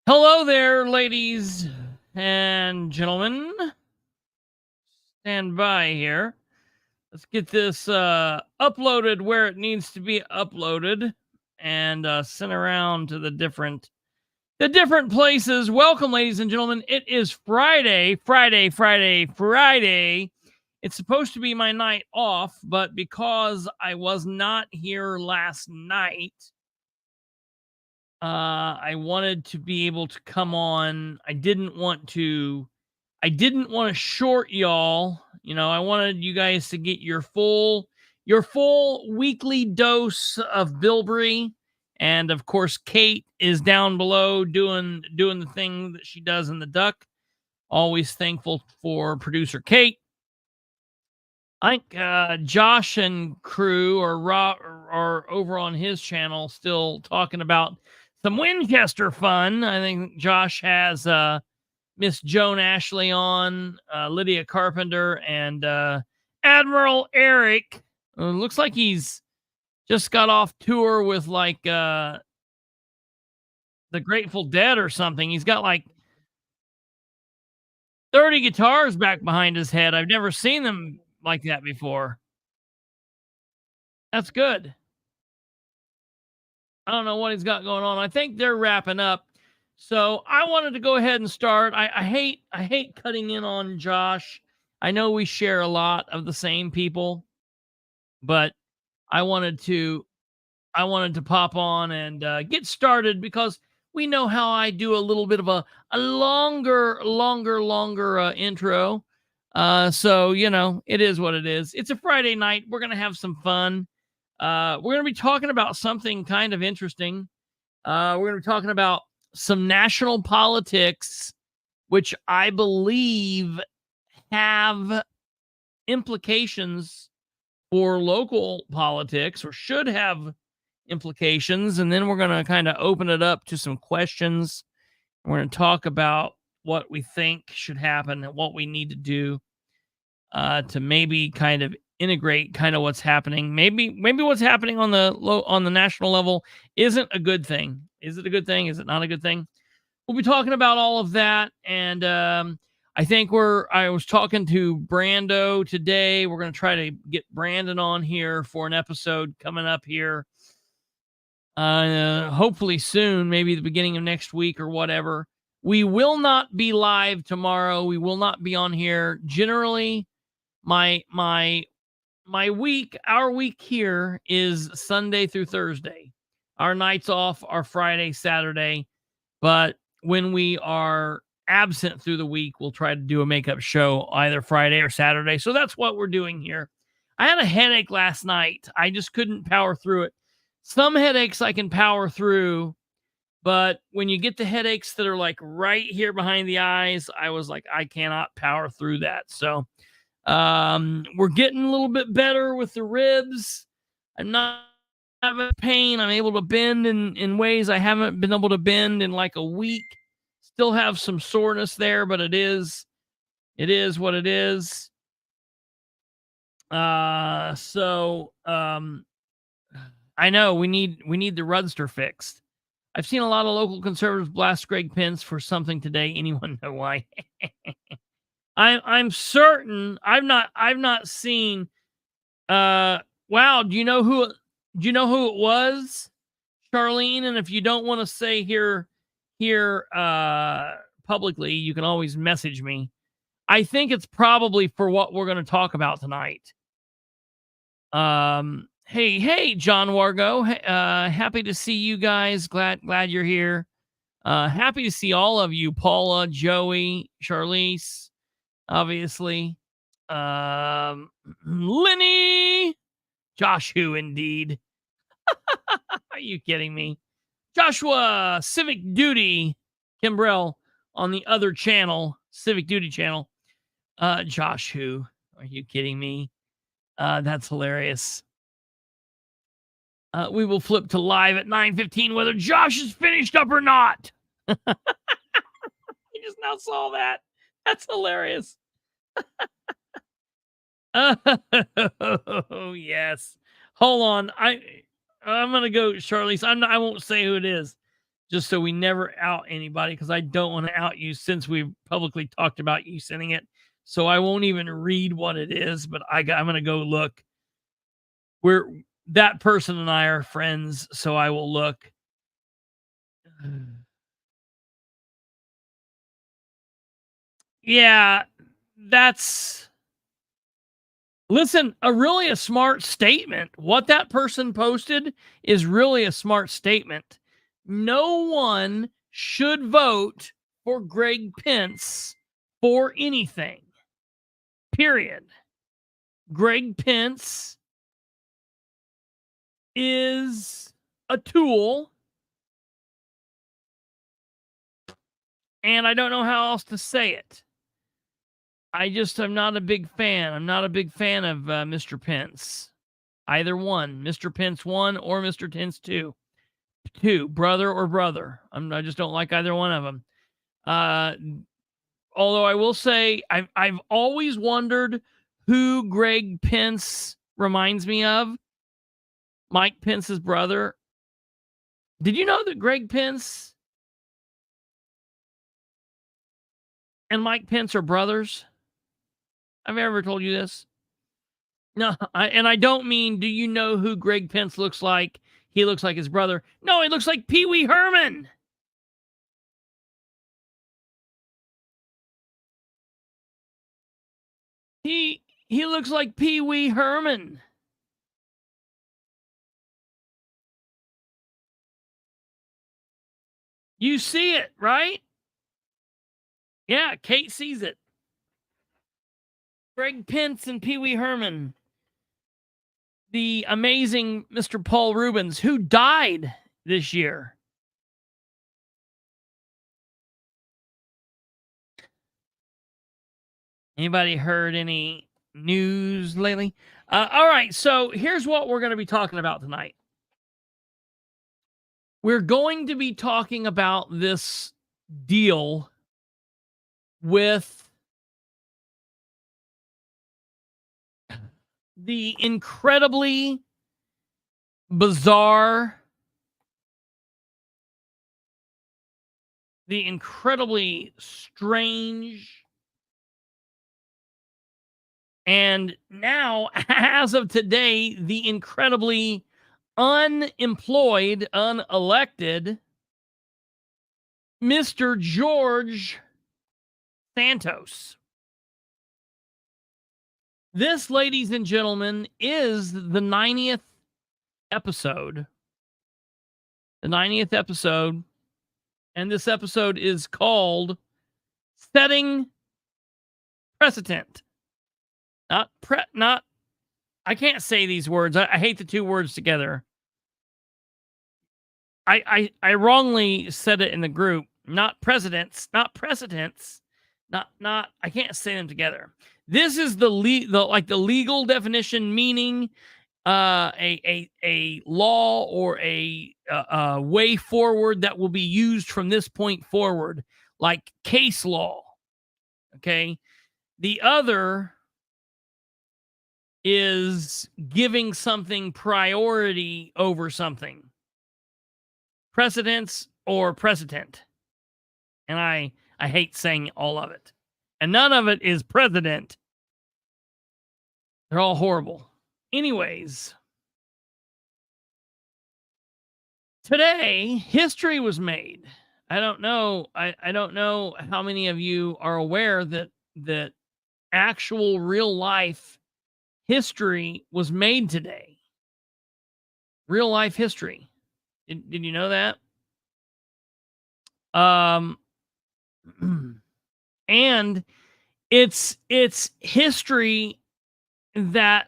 Hello there, ladies and gentlemen. Stand by here. Let's get this uploaded where it needs to be uploaded and sent around to the different places. Welcome, ladies and gentlemen. It is Friday. It's supposed to be my night off, but because I was not here last night, I wanted to be able to come on. I didn't want to short y'all. You know, I wanted you guys to get your full weekly dose of Bilbrey. And of course, Kate is down below doing the thing that she does in the duck. Always thankful for producer Kate. I think Josh and crew are over on his channel still talking about some Winchester fun. I think Josh has Miss Joan Ashley on, Lydia Carpenter, and Admiral Eric. Looks like he's just got off tour with like the Grateful Dead or something. He's got like 30 guitars back behind his head. I've never seen them like that before. That's good. I don't know what he's got going on. I think they're wrapping up. So I wanted to go ahead and start. I hate cutting in on Josh. I know we share a lot of the same people, but I wanted to pop on and get started because we know how I do a little bit of a longer intro. So, you know, it is what it is. It's a Friday night. We're going to have some fun. We're going to be talking about something kind of interesting. We're going to be talking about some national politics, which I believe have implications for local politics, or should have implications. And then we're going to kind of open it up to some questions. We're going to talk about what we think should happen and what we need to do to maybe kind of integrate kind of what's happening. Maybe what's happening on the national level isn't a good thing. Is it a good thing? Is it not a good thing? We'll be talking about all of that. And I think I was talking to Brando today. We're going to try to get Brandon on here for an episode coming up here. Hopefully soon, maybe the beginning of next week or whatever. We will not be live tomorrow. We will not be on here. Generally, our week here is Sunday through Thursday. Our nights off are Friday, Saturday. But when we are absent through the week, we'll try to do a makeup show either Friday or Saturday. So that's what we're doing here. I had a headache last night. I just couldn't power through it. Some headaches I can power through, but when you get the headaches that are like right here behind the eyes, I was like, I cannot power through that. So we're getting a little bit better with the ribs. I'm not have pain. I'm able to bend in ways I haven't been able to bend in like a week. Still have some soreness there, but it is what it is. I know we need the Rudster fixed. I've seen a lot of local conservatives blast Greg Pence for something today. Anyone know why? I'm certain I've not seen. Wow. Do you know who it was, Charlene? And if you don't want to say here publicly, you can always message me. I think it's probably for what we're going to talk about tonight. Hey, John Wargo. Happy to see you guys. Glad you're here. Happy to see all of you. Paula, Joey, Charlize, obviously. Lenny, Josh, who indeed. Are you kidding me? Joshua, Civic Duty, Kimbrell on the other channel, Civic Duty channel. Josh, who? Are you kidding me? That's hilarious. We will flip to live at 9:15 whether Josh is finished up or not. I just now saw that. That's hilarious. Oh, yes. Hold on. I'm going to go, Charlize. I won't say who it is, just so we never out anybody, because I don't want to out you since we've publicly talked about you sending it. So I won't even read what it is, but I'm going to go look. That person and I are friends, so I will look. Yeah, that's... Listen, really a smart statement. What that person posted is really a smart statement. No one should vote for Greg Pence for anything. Period. Greg Pence is a tool, and I don't know how else to say it. I'm not a big fan. I'm not a big fan of Mr. Pence. Either one. Mr. Pence 1 or Mr. Pence 2. Brother or brother. I just don't like either one of them. Although I will say, I've always wondered who Greg Pence reminds me of. Mike Pence's brother. Did you know that Greg Pence and Mike Pence are brothers? I've ever told you this? No, I don't mean, do you know who Greg Pence looks like? He looks like his brother. No, he looks like Pee Wee Herman. He looks like Pee Wee Herman. You see it, right? Yeah, Kate sees it. Greg Pence and Pee Wee Herman. The amazing Mr. Paul Rubens, who died this year. Anybody heard any news lately? All right, so here's what we're going to be talking about tonight. We're going to be talking about this deal with the incredibly bizarre, the incredibly strange, and now, as of today, the incredibly unemployed, unelected Mr. George Santos. This, ladies and gentlemen, is the 90th episode. The 90th episode. And this episode is called Setting Precedent. I can't say these words. I hate the two words together. I wrongly said it in the group. Not presidents, not precedents. Not I can't say them together. This is the legal definition, meaning, a law or a way forward that will be used from this point forward, like case law. Okay. The other is giving something priority over something. Precedence or precedent. And I hate saying all of it. And none of it is president. They're all horrible. Anyways, today history was made. I don't know. I don't know how many of you are aware that actual real life history was made today. Real life history. Did you know that? And it's history that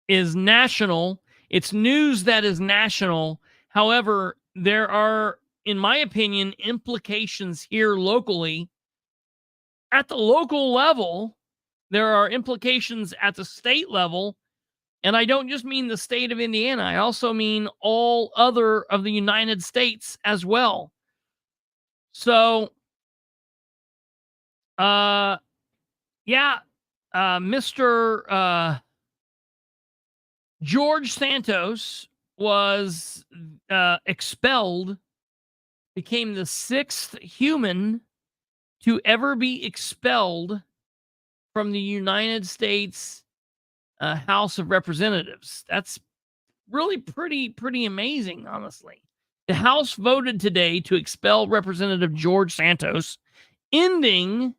is national. It's news that is national. However, there are, in my opinion, implications here locally. At the local level, there are implications at the state level. And I don't just mean the state of Indiana. I also mean all other of the United States as well. So, Mr. George Santos was expelled, became the 6th human to ever be expelled from the United States House of Representatives. That's really pretty amazing, honestly. The House voted today to expel Representative George Santos, ending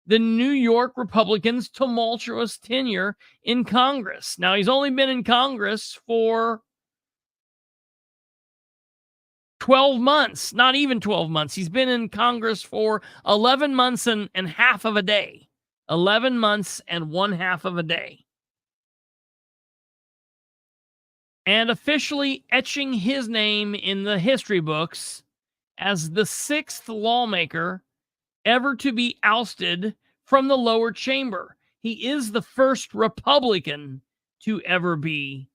the New York Republicans' tumultuous tenure in Congress. Now, he's only been in Congress for 12 months, not even 12 months. He's been in Congress for 11 months and half of a day. 11 months and 1/2 of a day. And officially etching his name in the history books as the 6th lawmaker ever to be ousted from the lower chamber. He is the first Republican to ever be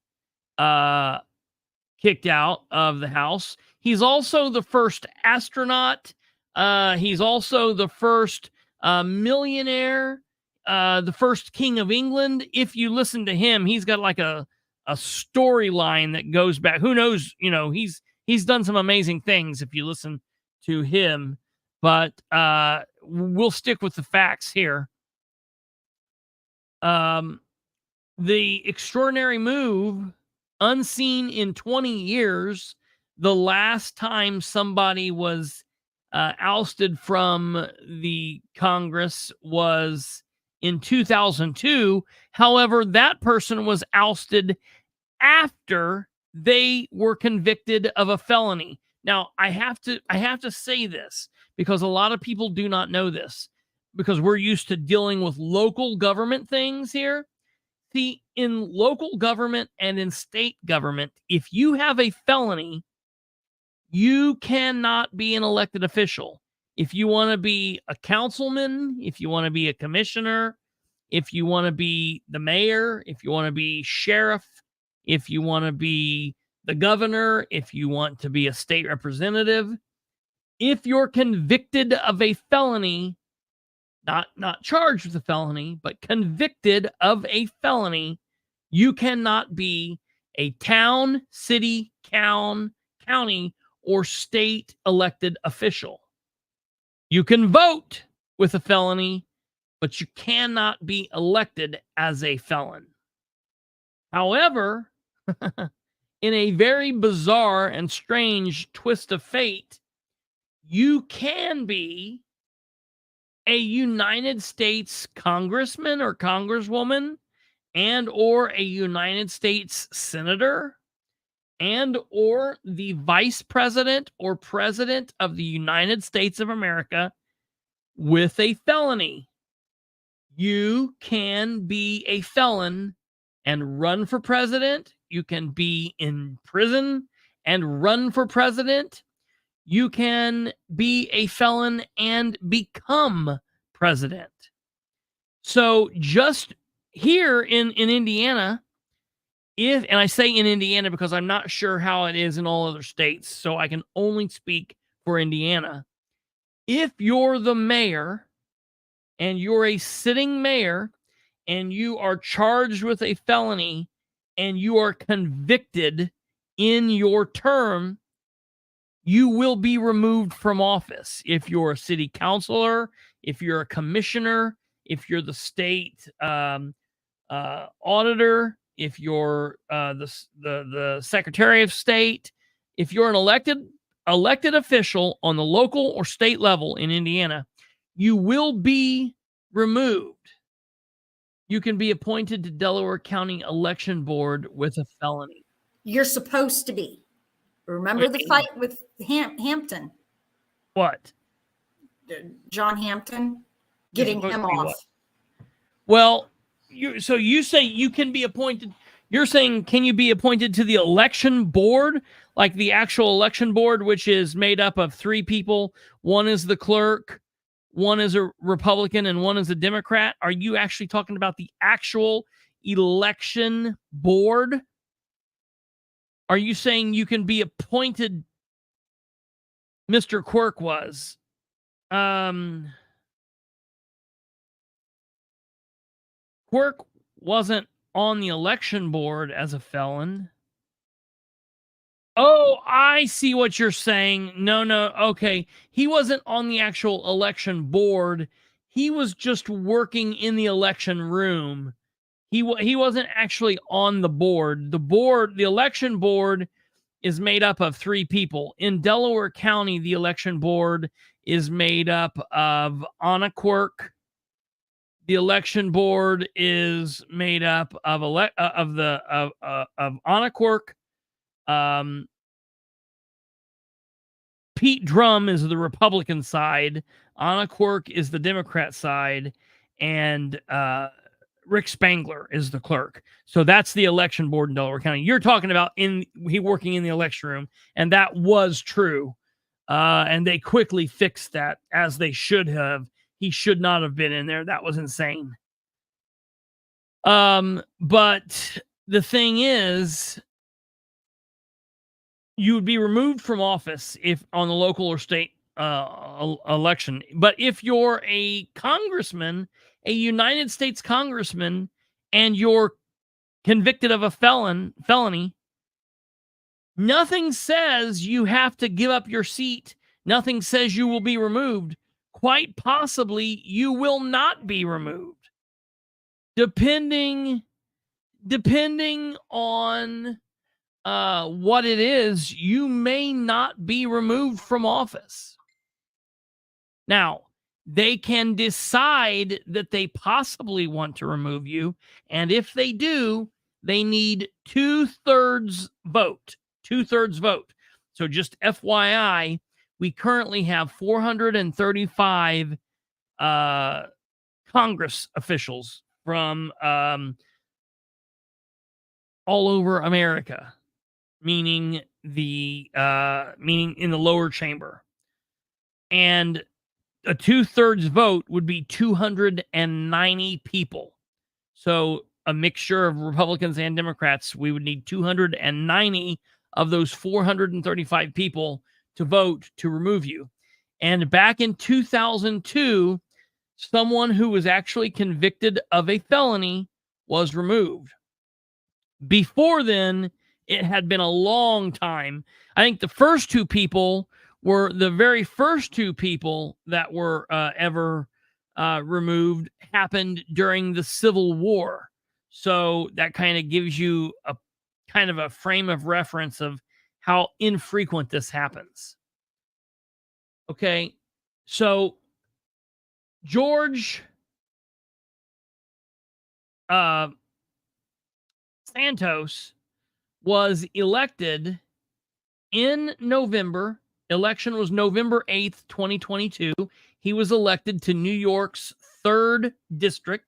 kicked out of the House. He's also the first astronaut. He's also the first millionaire, the first king of England. If you listen to him, he's got like a storyline that goes back. Who knows? You know, he's done some amazing things if you listen to him. But we'll stick with the facts here. The extraordinary move, unseen in 20 years, the last time somebody was ousted from the Congress was in 2002. However, that person was ousted after they were convicted of a felony. Now, I have to say this because a lot of people do not know this because we're used to dealing with local government things here. See, in local government and in state government, if you have a felony, you cannot be an elected official. If you want to be a councilman, if you want to be a commissioner, if you want to be the mayor, if you want to be sheriff, if you want to be the governor, if you want to be a state representative, if you're convicted of a felony, not charged with a felony, but convicted of a felony, you cannot be a town, city, county, or state elected official. You can vote with a felony, but you cannot be elected as a felon. However, in a very bizarre and strange twist of fate, you can be a United States congressman or congresswoman and or a United States senator and or the vice president or president of the United States of America with a felony. You can be a felon and run for president. You can be in prison and run for president. You can be a felon and become president. So just here in Indiana, and I say in Indiana because I'm not sure how it is in all other states, so I can only speak for Indiana. If you're the mayor and you're a sitting mayor and you are charged with a felony and you are convicted in your term, you will be removed from office. If you're a city councilor, if you're a commissioner, if you're the state auditor, if you're the Secretary of State, if you're an elected official on the local or state level in Indiana, you will be removed. You can be appointed to Delaware County Election Board with a felony. You're supposed to be. Remember the fight with Hampton? What? John Hampton getting him off. What? Well, so you say you can be appointed. You're saying, can you be appointed to the election board, like the actual election board, which is made up of 3 people? One is the clerk, one is a Republican, and one is a Democrat. Are you actually talking about the actual election board? Are you saying you can be appointed? Mr. Quirk was. Quirk wasn't on the election board as a felon. Oh, I see what you're saying. No, okay. He wasn't on the actual election board. He was just working in the election room. He wasn't actually on the board. The election board is made up of 3 people. In Delaware County, the election board is made up of Anna Quirk. The election board is made up of Anna Quirk. Pete Drum is the Republican side. Anna Quirk is the Democrat side, and Rick Spangler is the clerk. So that's the election board in Delaware County. You're talking about he working in the election room, and that was true. And they quickly fixed that, as they should have. He should not have been in there. That was insane. But the thing is, you would be removed from office if on the local or state election. But if you're a congressman, a United States congressman, and you're convicted of a felony, nothing says you have to give up your seat. Nothing says you will be removed. Quite possibly, you will not be removed. Depending on what it is, you may not be removed from office. Now, they can decide that they possibly want to remove you, and if they do, they need 2/3 vote. 2/3 vote. So just FYI, we currently have 435 Congress officials from all over America, meaning in the lower chamber. And a 2/3 vote would be 290 people. So a mixture of Republicans and Democrats, we would need 290 of those 435 people to vote to remove you. And back in 2002, someone who was actually convicted of a felony was removed. Before then, it had been a long time. I think the first 2 people were the very first 2 people that were ever removed happened during the Civil War. So that kind of gives you a kind of a frame of reference of how infrequent this happens. Okay, so George Santos was elected in November. Election was November 8th, 2022. He was elected to New York's 3rd district,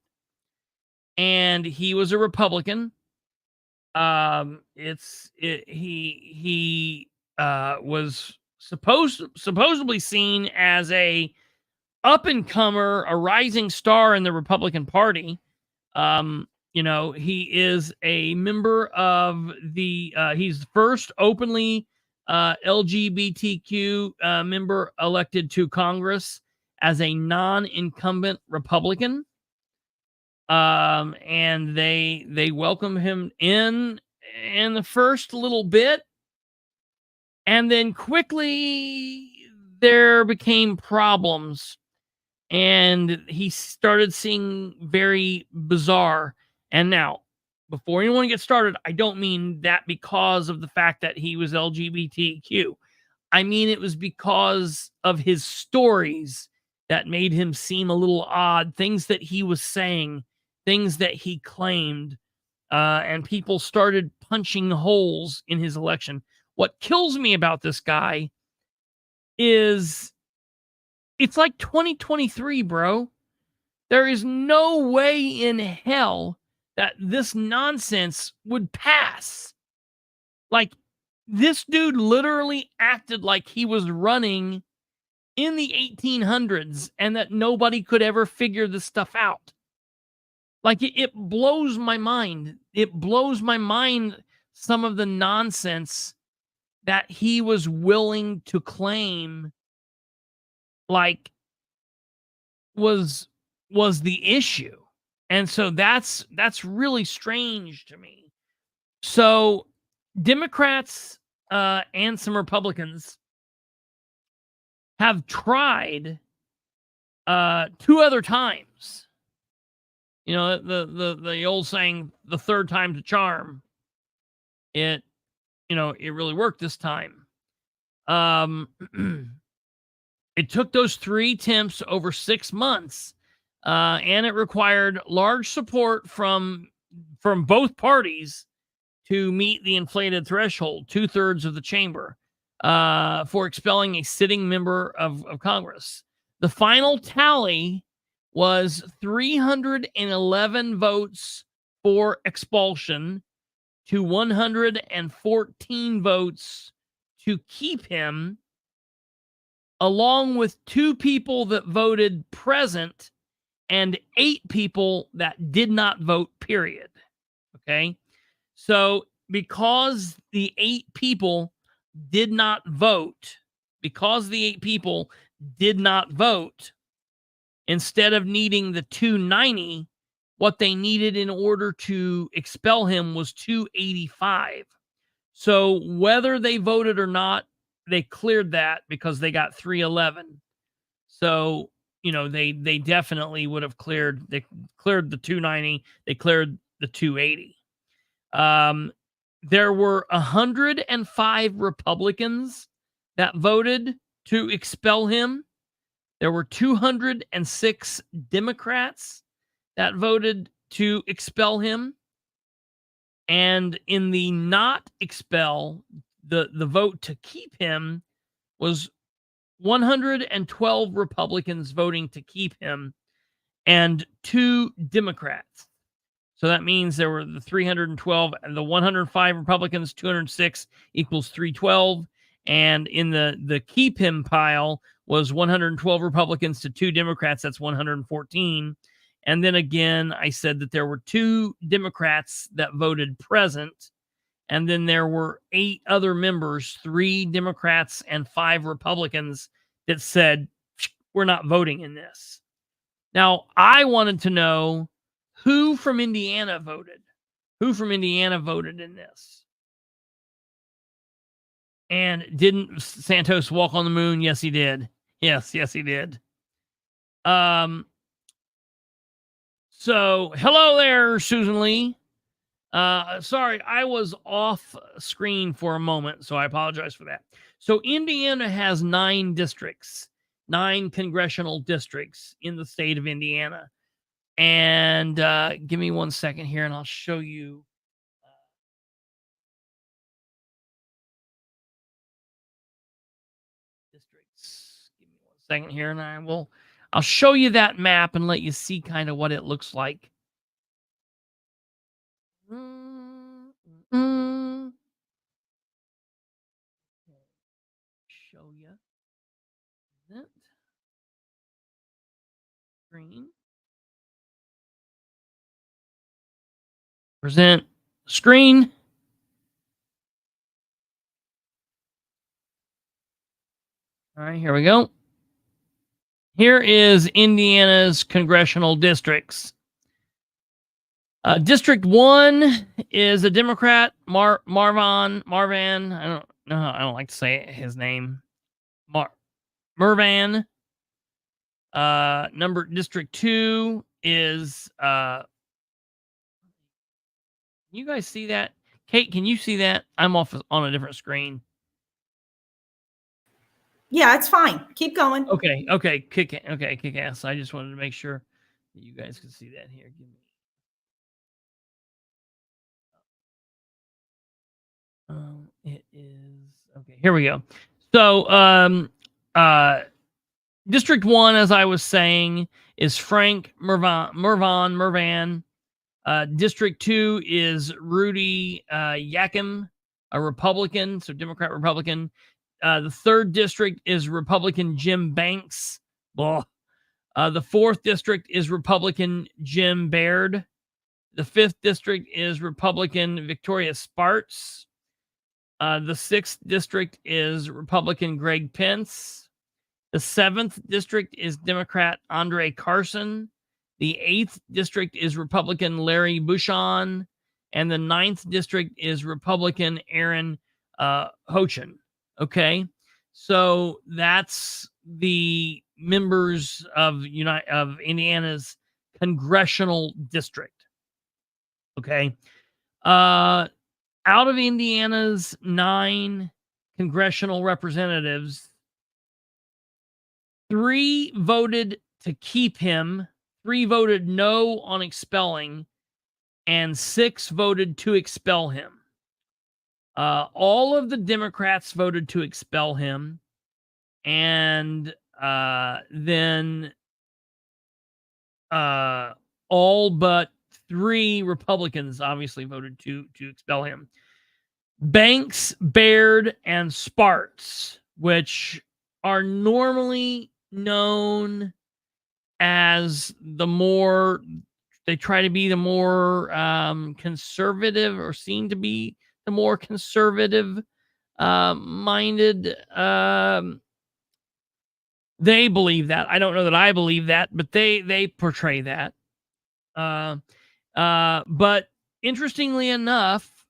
and he was a Republican. He was supposedly seen as a up and comer, a rising star in the Republican Party. He is a member of he's the first openly LGBTQ member elected to Congress as a non-incumbent Republican. And they welcome him in the first little bit, and then quickly there became problems, and he started seeing very bizarre. And now, before anyone gets started, I don't mean that because of the fact that he was LGBTQ. I mean it was because of his stories that made him seem a little odd, things that he was saying, things that he claimed, and people started punching holes in his election. What kills me about this guy is it's like 2023, bro. There is no way in hell that this nonsense would pass. Like, this dude literally acted like he was running in the 1800s and that nobody could ever figure this stuff out. Like, it blows my mind. It blows my mind, some of the nonsense that he was willing to claim, like, was the issue. And so that's really strange to me. So Democrats and some Republicans have tried two other times. The old saying, the third time's a charm. It really worked this time. It took those 3 attempts over 6 months, and it required large support from both parties to meet the inflated threshold, 2/3 of the chamber, for expelling a sitting member of Congress. The final tally was 311 votes for expulsion to 114 votes to keep him, along with 2 people that voted present and 8 people that did not vote, period. Okay? So, because the 8 people did not vote, instead of needing the 290, what they needed in order to expel him was 285. So, whether they voted or not, they cleared that because they got 311. So, they definitely would have cleared. They cleared the 290. They cleared the 280. There were 105 Republicans that voted to expel him. There were 206 Democrats that voted to expel him. And in the not expel, the vote to keep him was 112 Republicans voting to keep him and 2 Democrats. So that means there were the 312 and the 105 Republicans, 206 equals 312. And in the keep him pile was 112 Republicans to 2 Democrats. That's 114. And then again, I said that there were 2 Democrats that voted present. And then there were 8 other members, 3 Democrats and 5 Republicans, that said, we're not voting in this. Now, I wanted to know who from Indiana voted. Who from Indiana voted in this? And didn't Santos walk on the moon? Yes, he did. Yes, he did. So, hello there, Susan Lee. Sorry, I was off screen for a moment, so I apologize for that. So, Indiana has 9 districts, 9 congressional districts in the state of Indiana. And give me one second here, and I'll show you. Districts. Give me one second here, and I'll show you that map and let you see kind of what it looks like. Show you that screen. Present screen. All right, here we go. Here is Indiana's congressional districts. District 1 is a Democrat, Marvan. I don't know. I don't like to say his name. Mervan. District 2 is you guys see that? Kate, can you see that? I'm off on a different screen. Yeah, it's fine. Keep going. Okay, kick ass. I just wanted to make sure that you guys could see that here. Give me. It is okay. Here we go. So, District 1, as I was saying, is Frank Mervan. District 2 is Rudy Yakim, a Republican, so Democrat Republican. The 3rd district is Republican Jim Banks. Blah. The 4th district is Republican Jim Baird. The 5th district is Republican Victoria Sparks. The 6th district is Republican Greg Pence. The 7th district is Democrat Andre Carson. The 8th district is Republican Larry Bucshon. And the 9th district is Republican Aaron Hochin. Okay, so that's the members of Indiana's congressional district. Okay, out of Indiana's 9 congressional representatives, 3 voted to keep him, 3 voted no on expelling, and 6 voted to expel him. All of the Democrats voted to expel him, and then all but 3 Republicans obviously voted to expel him. Banks, Baird, and Sparks, which are normally known as they try to be the more conservative, or seem to be the more conservative minded. They believe that. I don't know that I believe that, but they portray that. But interestingly enough,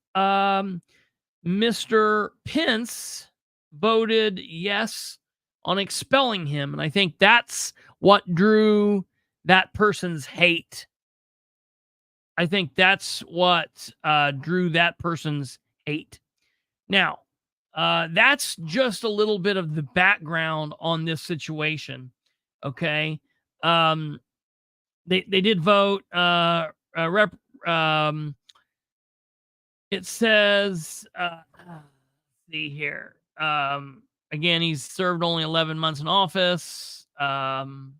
Mr. Pence voted yes on expelling him, and I think that's what drew that person's hate. I think that's what drew that person's hate. Now, that's just a little bit of the background on this situation. Okay, they did vote. It says, see here. Again, he's served only 11 months in office. The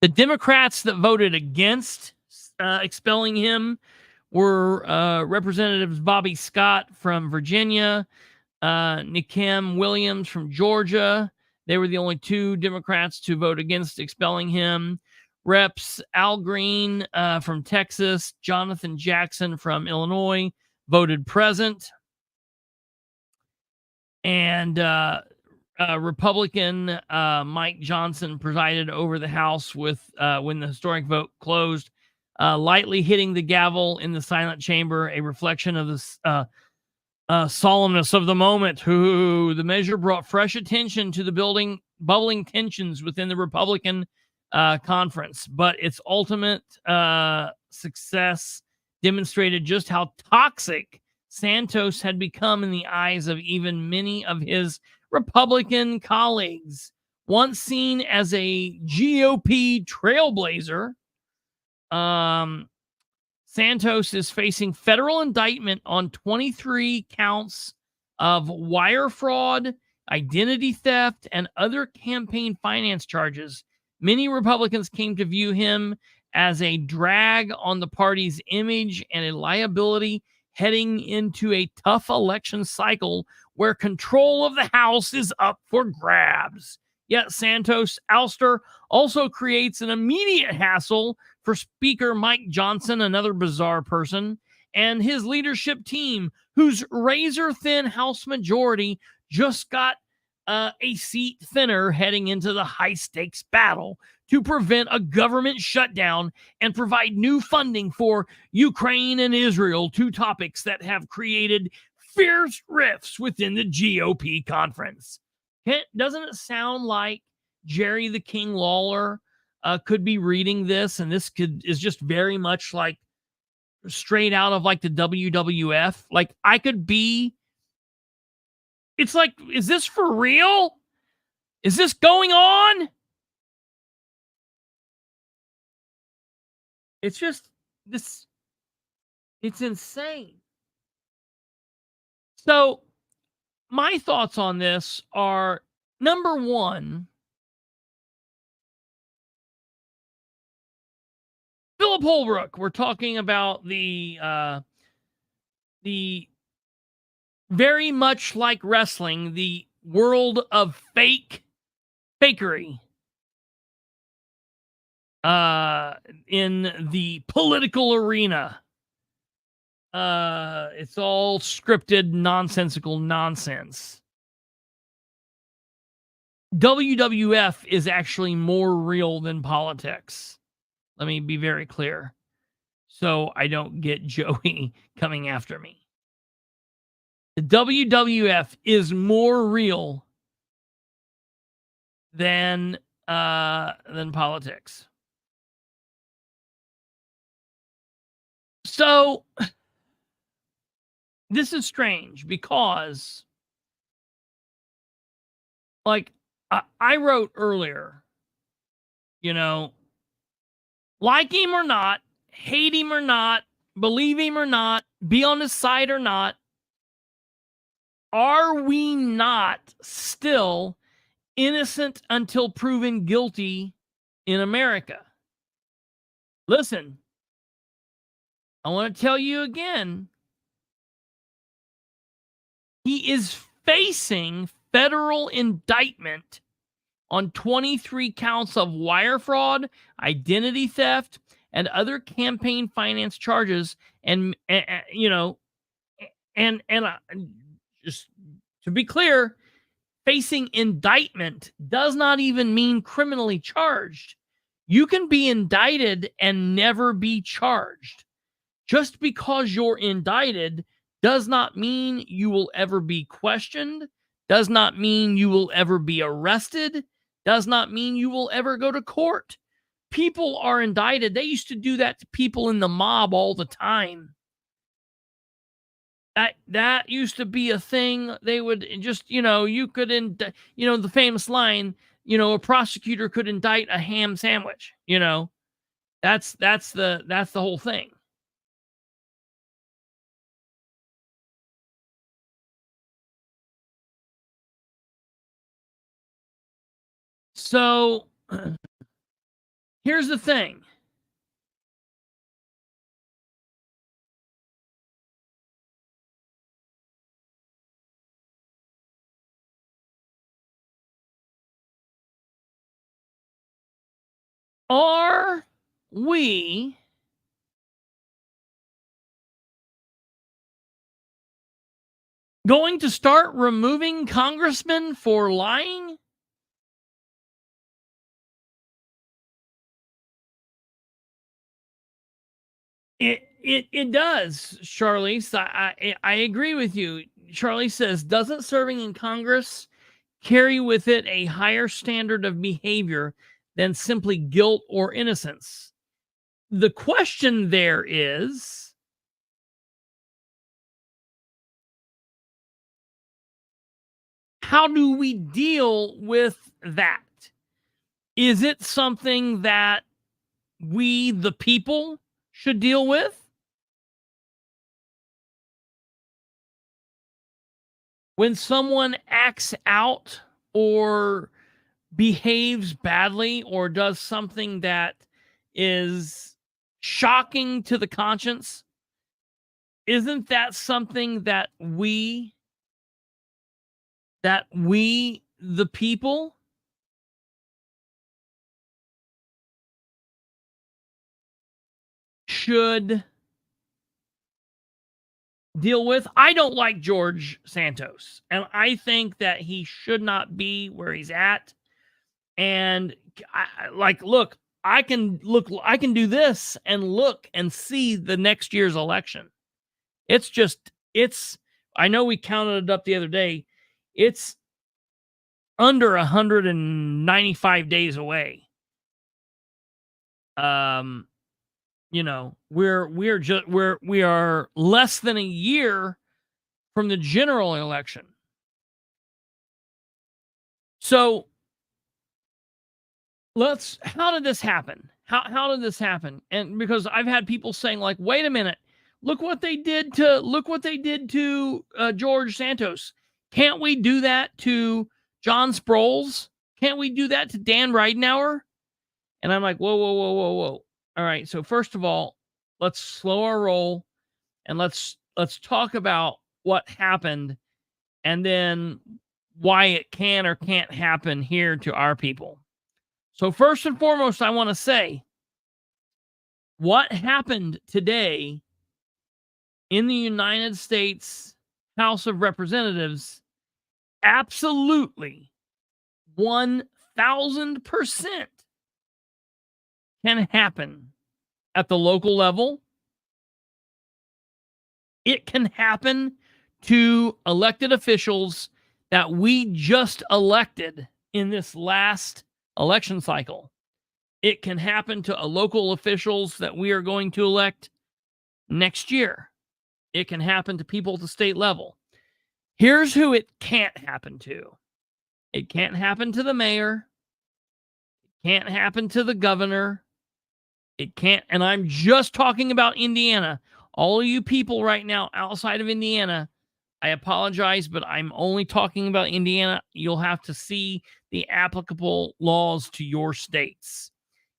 Democrats that voted against expelling him were Representatives Bobby Scott from Virginia, Nikem Williams from Georgia. They were the only 2 Democrats to vote against expelling him. Reps Al Green from Texas, Jonathan Jackson from Illinois voted present. And Republican Mike Johnson presided over the House with when the historic vote closed, lightly hitting the gavel in the silent chamber, a reflection of the solemnness of the moment. The measure brought fresh attention to the bubbling tensions within the Republican conference, but its ultimate success demonstrated just how toxic Santos had become in the eyes of even many of his Republican colleagues. Once seen as a GOP trailblazer, Santos is facing federal indictment on 23 counts of wire fraud, identity theft, and other campaign finance charges. Many Republicans came to view him as a drag on the party's image and a liability heading into a tough election cycle where control of the House is up for grabs. Yet Santos' ouster also creates an immediate hassle for Speaker Mike Johnson, another bizarre person, and his leadership team, whose razor-thin House majority just got a seat thinner heading into the high-stakes battle to prevent a government shutdown and provide new funding for Ukraine and Israel, two topics that have created fierce rifts within the GOP conference. Doesn't it sound like Jerry the King Lawler could be reading this, and this is just very much like straight out of like the WWF? Like I could be. It's like, is this for real? Is this going on? It's just this. It's insane. So my thoughts on this are, number one, Philip Holbrook. We're talking about the very much like wrestling, the world of fakery in the political arena. It's all scripted, nonsensical nonsense. WWF is actually more real than politics. Let me be very clear, so I don't get Joey coming after me. The WWF is more real than politics. So this is strange because, like I wrote earlier, you know, like him or not, hate him or not, believe him or not, be on his side or not, are we not still innocent until proven guilty in America? Listen, I want to tell you again, he is facing federal indictment on 23 counts of wire fraud, identity theft, and other campaign finance charges. And you know, and just to be clear, facing indictment does not even mean criminally charged. You can be indicted and never be charged. Just because you're indicted does not mean you will ever be questioned, does not mean you will ever be arrested, does not mean you will ever go to court. People are indicted. They used to do that to people in the mob all the time. That used to be a thing. They would just, you could, the famous line, a prosecutor could indict a ham sandwich. That's the whole thing. So here's the thing. Are we going to start removing congressmen for lying? It does, Charlize. I agree with you. Charlize says, doesn't serving in Congress carry with it a higher standard of behavior than simply guilt or innocence? The question there is, how do we deal with that? Is it something that we, the people, should deal with? When someone acts out or behaves badly or does something that is shocking to the conscience, isn't that something that we, the people, should deal with. I don't like George Santos, and I think that he should not be where he's at. And look, I can do this and look and see the next year's election. I know we counted it up the other day. It's under 195 days away. You know, we are less than a year from the general election. So how did this happen? How did this happen? And because I've had people saying, like, wait a minute, look what they did to George Santos. Can't we do that to John Sproles? Can't we do that to Dan Ridenhour? And I'm like, whoa. All right. So first of all, let's slow our roll and let's talk about what happened and then why it can or can't happen here to our people. So first and foremost, I want to say what happened today in the United States House of Representatives absolutely 1,000% can happen at the local level. It can happen to elected officials that we just elected in this last election cycle. It can happen to local officials that we are going to elect next year. It can happen to people at the state level. Here's who it can't happen to. It can't happen to the mayor. It can't happen to the governor. It can't, and I'm just talking about Indiana. All of you people right now outside of Indiana, I apologize, but I'm only talking about Indiana. You'll have to see the applicable laws to your states.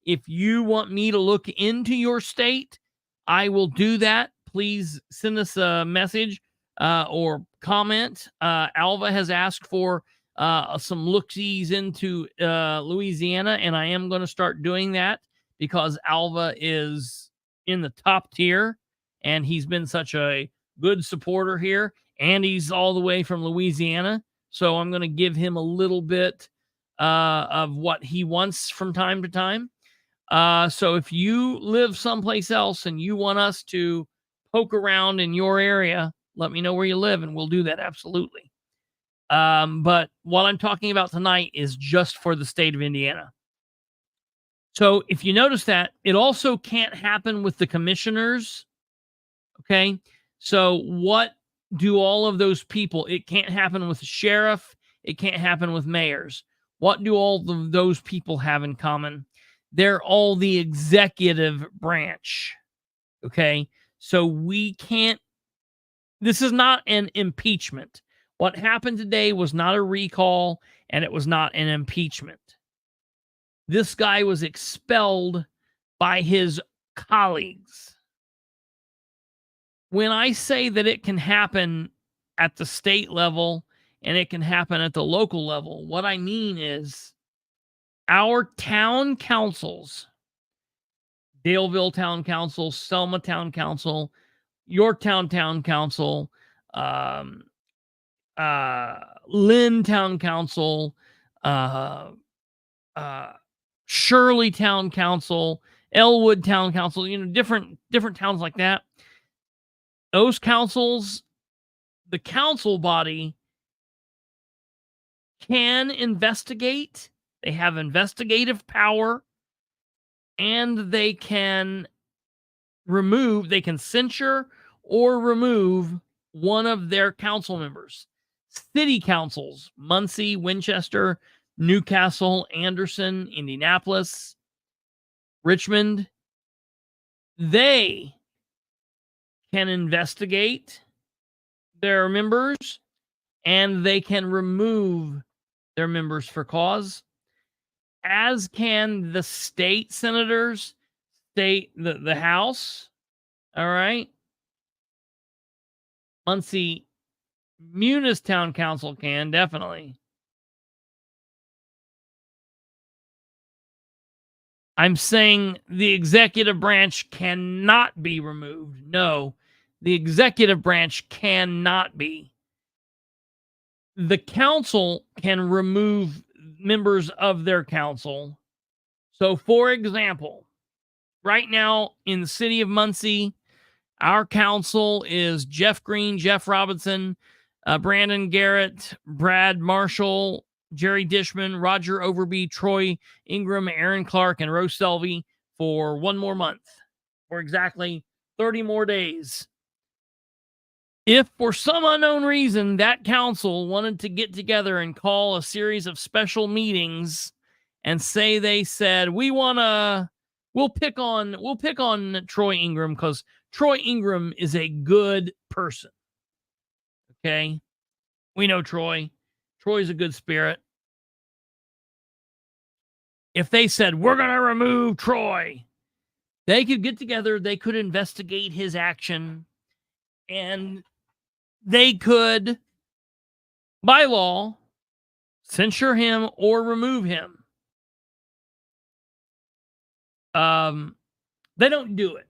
If you want me to look into your state, I will do that. Please send us a message or comment. Alva has asked for some look-sees into Louisiana, and I am going to start doing that because Alva is in the top tier, and he's been such a good supporter here, and he's all the way from Louisiana. So I'm going to give him a little bit of what he wants from time to time. So if you live someplace else and you want us to poke around in your area, let me know where you live, and we'll do that absolutely. But what I'm talking about tonight is just for the state of Indiana. So if you notice that, it also can't happen with the commissioners. Okay. So what do all of those people, it can't happen with the sheriff. It can't happen with mayors. What do all of those people have in common? They're all the executive branch. Okay. So we can't, this is not an impeachment. What happened today was not a recall, and it was not an impeachment. This guy was expelled by his colleagues. When I say that it can happen at the state level and it can happen at the local level, what I mean is our town councils, Daleville Town Council, Selma Town Council, Yorktown Town Council, Lynn Town Council, Shirley Town Council, Elwood Town Council, different towns like that. Those councils, the council body can investigate. They have investigative power, and they can censure or remove one of their council members. City councils, Muncie, Winchester, Newcastle, Anderson, Indianapolis, Richmond, they can investigate their members and they can remove their members for cause, as can the state senators, the House. All right. Muncie Munis Town Council can definitely. I'm saying the executive branch cannot be removed. No, the executive branch cannot be. The council can remove members of their council. So, for example, right now in the city of Muncie, our council is Jeff Green, Jeff Robinson, Brandon Garrett, Brad Marshall, Jerry Dishman, Roger Overby, Troy Ingram, Aaron Clark, and Rose Selvey for one more month, for exactly 30 more days. If for some unknown reason that council wanted to get together and call a series of special meetings and say they said, we'll pick on Troy Ingram because Troy Ingram is a good person. Okay. We know Troy. Troy's a good spirit. If they said, we're going to remove Troy, they could get together, they could investigate his action, and they could, by law, censure him or remove him. They don't do it.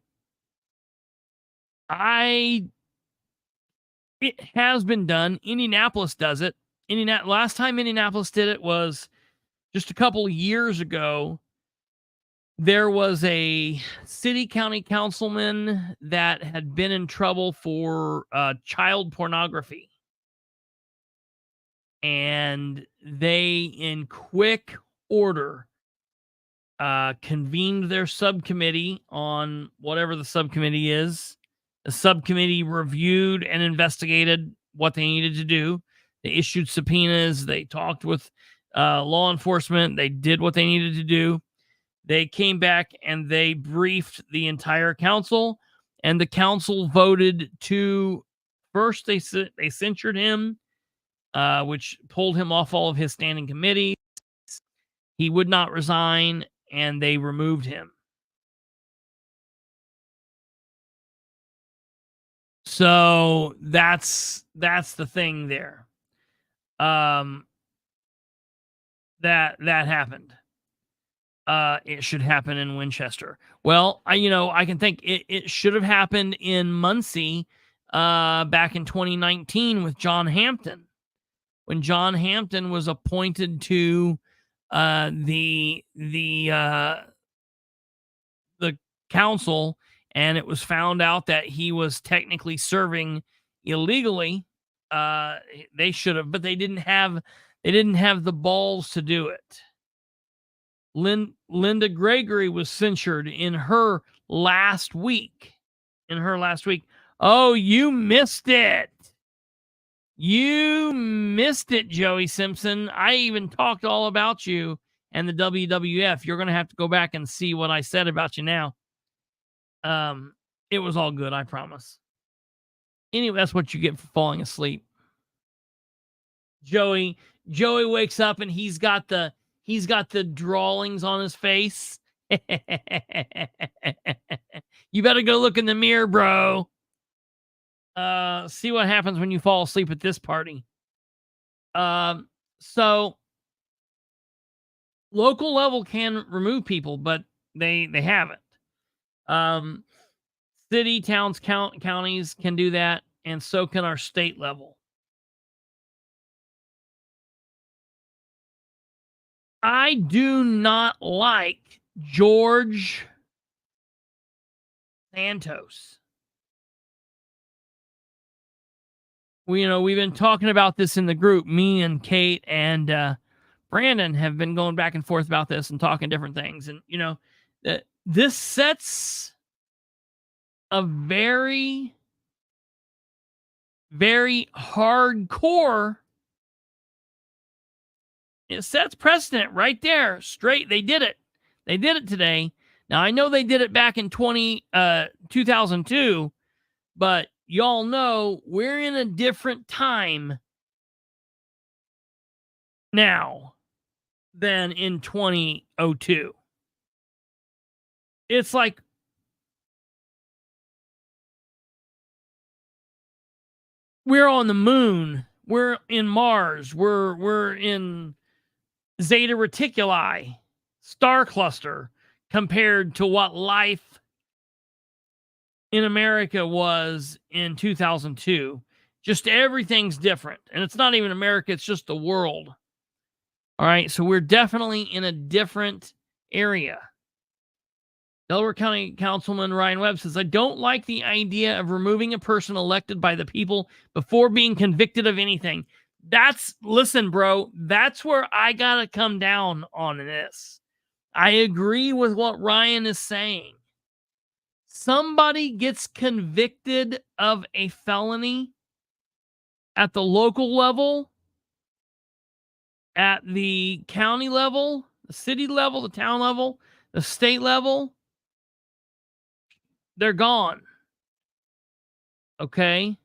It has been done. Indianapolis does it. Last time Indianapolis did it was just a couple years ago. There was a city county councilman that had been in trouble for child pornography. And they, in quick order, convened their subcommittee on whatever the subcommittee is. The subcommittee reviewed and investigated what they needed to do. They issued subpoenas. They talked with law enforcement. They did what they needed to do. They came back and they briefed the entire council, and the council voted to first they censured him, which pulled him off all of his standing committees. He would not resign, and they removed him. So that's the thing there. That happened. It should happen in Winchester. Well, I can think it should have happened in Muncie back in 2019 with John Hampton. When John Hampton was appointed to the council, and it was found out that he was technically serving illegally. They should have, but they didn't have the balls to do it. Linda Gregory was censured in her last week. Oh, you missed it. You missed it, Joey Simpson. I even talked all about you and the WWF. You're going to have to go back and see what I said about you now. It was all good, I promise. Anyway, that's what you get for falling asleep. Joey wakes up and he's got the drawlings on his face. You better go look in the mirror, bro. See what happens when you fall asleep at this party. So local level can remove people, but they haven't. City, towns, counties can do that, and so can our state level. I do not like George Santos. We've been talking about this in the group. Me and Kate and Brandon have been going back and forth about this and talking different things. And, this sets a very, very hardcore. It sets precedent right there. Straight. They did it. They did it today. Now, I know they did it back in 2002, but y'all know we're in a different time now than in 2002. It's like we're on the moon. We're in Mars. We're in Zeta Reticuli, star cluster, compared to what life in America was in 2002. Just everything's different. And it's not even America, it's just the world. All right, so we're definitely in a different area. Delaware County Councilman Ryan Webb says, I don't like the idea of removing a person elected by the people before being convicted of anything. Listen, bro, that's where I got to come down on this. I agree with what Ryan is saying. Somebody gets convicted of a felony at the local level, at the county level, the city level, the town level, the state level, they're gone. Okay?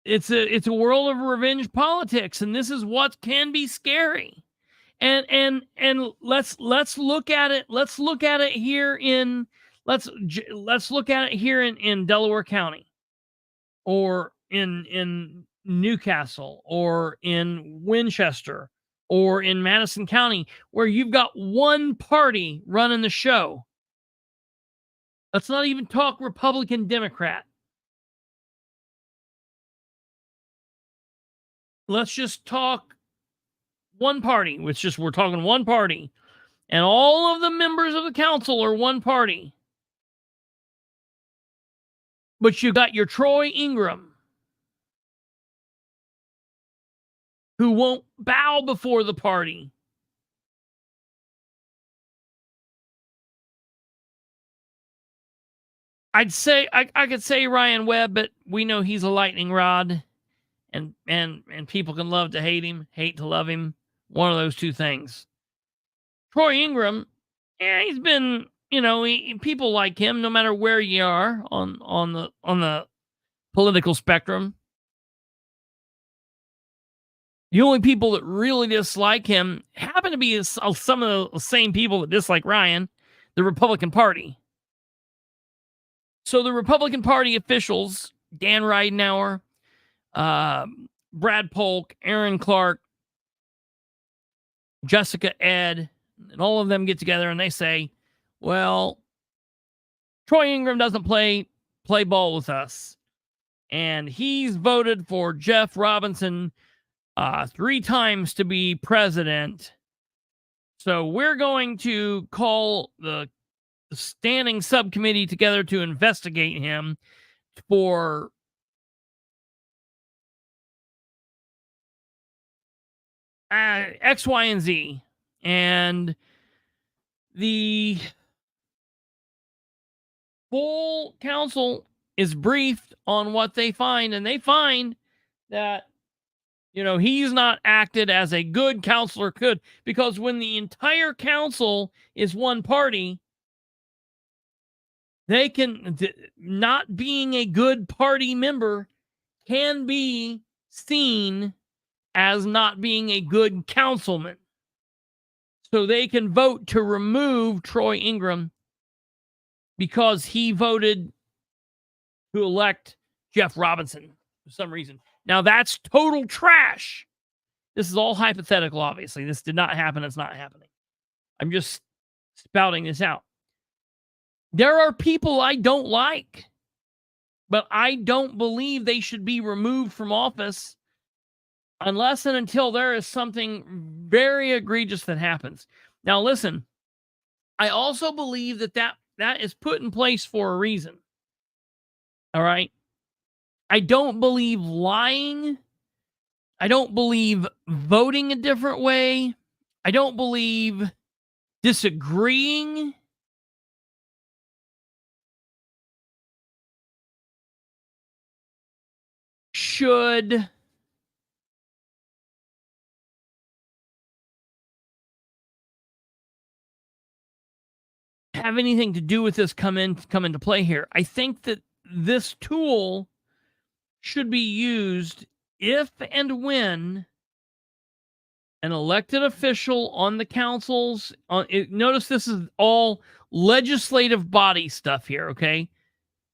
It's a world of revenge politics, and this is what can be scary. And let's look at it. Let's look at it here in Delaware County, or in Newcastle, or in Winchester, or in Madison County, where you've got one party running the show. Let's not even talk Republican, Democrat. Let's just talk one party. We're talking one party. And all of the members of the council are one party. But you got your Troy Ingram, who won't bow before the party. I'd say I could say Ryan Webb, but we know he's a lightning rod, and people can love to hate him, hate to love him. One of those two things. Troy Ingram, he's been, people like him no matter where you are on the political spectrum. The only people that really dislike him happen to be some of the same people that dislike Ryan, the Republican Party. So the Republican Party officials, Dan Ridenour, Brad Polk, Aaron Clark, Jessica Ed, and all of them get together and they say, well, Troy Ingram doesn't play ball with us. And he's voted for Jeff Robinson 3 times to be president. So we're going to call the standing subcommittee together to investigate him for X, Y, and Z. And the full council is briefed on what they find, and they find that, he's not acted as a good counselor could, because when the entire council is one party, they can, not being a good party member can be seen as not being a good councilman. So they can vote to remove Troy Ingram because he voted to elect Jeff Robinson for some reason. Now, that's total trash. This is all hypothetical, obviously. This did not happen. It's not happening. I'm just spouting this out. There are people I don't like, but I don't believe they should be removed from office unless and until there is something very egregious that happens. Now, listen, I also believe that is put in place for a reason. All right? I don't believe lying. I don't believe voting a different way. I don't believe disagreeing should have anything to do with this come into play here. I think that this tool should be used if and when an elected official on the councils, notice this is all legislative body stuff here, okay?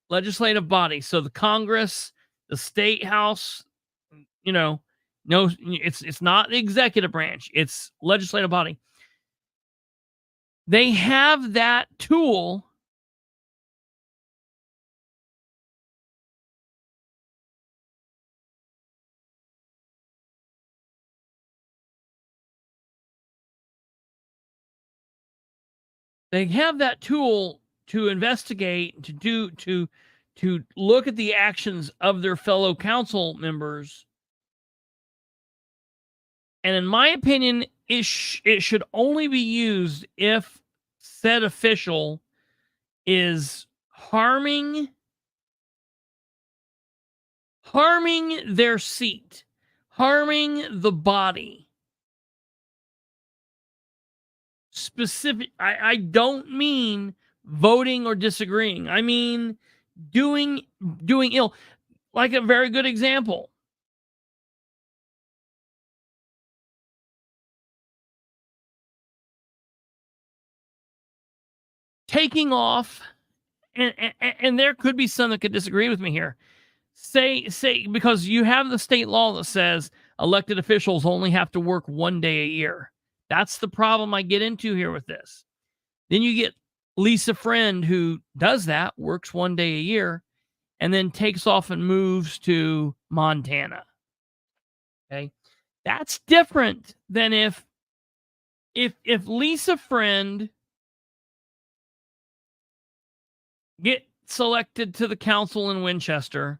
Legislative body. So the Congress, the State House, No, it's not the executive branch. It's legislative body. They have that tool to investigate, to look at the actions of their fellow council members. And in my opinion, it should only be used if said official is harming their seat, harming the body. Specific, I don't mean voting or disagreeing. I mean doing ill. Like a very good example. Taking off, and there could be some that could disagree with me here. Say, because you have the state law that says elected officials only have to work 1 day a year. That's the problem I get into here with this. Then you get Lisa Friend, who does that, works 1 day a year, and then takes off and moves to Montana. Okay. That's different than if Lisa Friend gets selected to the council in Winchester,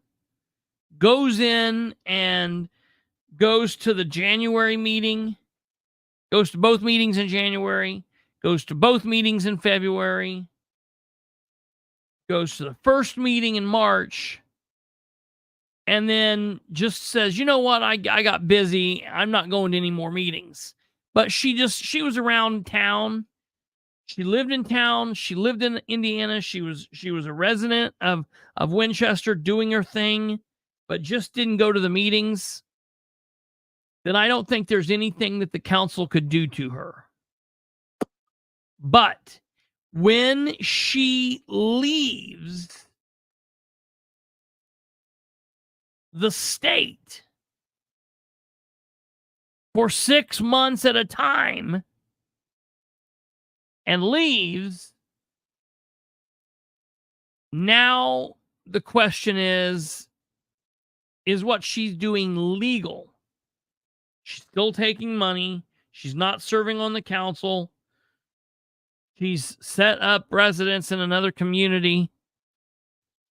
goes in and goes to the January meeting, goes to both meetings in January, goes to both meetings in February, goes to the first meeting in March, and then just says, you know what, I got busy, I'm not going to any more meetings. But she was around town. She lived in town. She lived in Indiana. She was a resident of Winchester doing her thing, but just didn't go to the meetings. Then I don't think there's anything that the council could do to her. But when she leaves the state for 6 months at a time and leaves, now the question is what she's doing legal? She's still taking money. She's not serving on the council. She's set up residence in another community.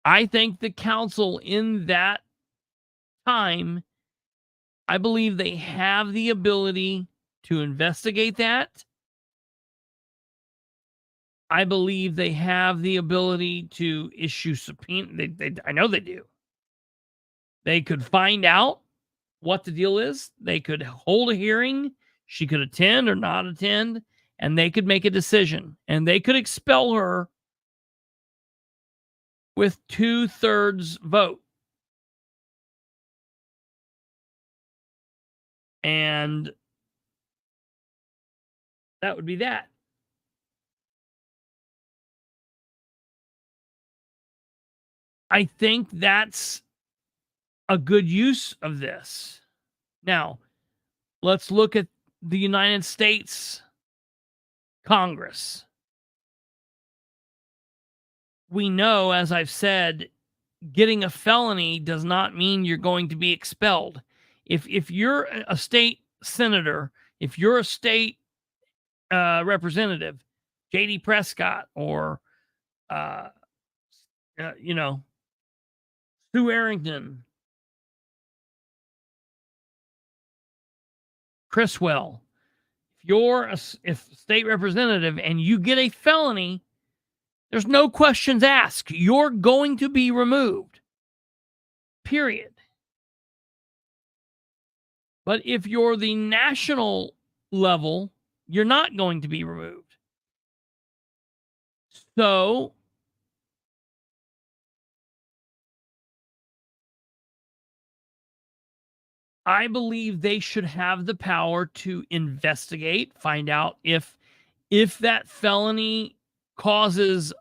I think the council in that time, I believe they have the ability to investigate that. I believe they have the ability to issue subpoena. I know they do. They could find out what the deal is. They could hold a hearing. She could attend or not attend, and they could make a decision. And they could expel her with 2/3 vote. And that would be that. I think that's a good use of this. Now, let's look at the United States Congress. We know, as I've said, getting a felony does not mean you're going to be expelled. If you're a state senator, if you're a state representative, J.D. Prescott or Sue Arrington, Criswell, if you're a state representative and you get a felony, there's no questions asked. You're going to be removed. Period. But if you're the national level, you're not going to be removed. So I believe they should have the power to investigate, find out if that felony causes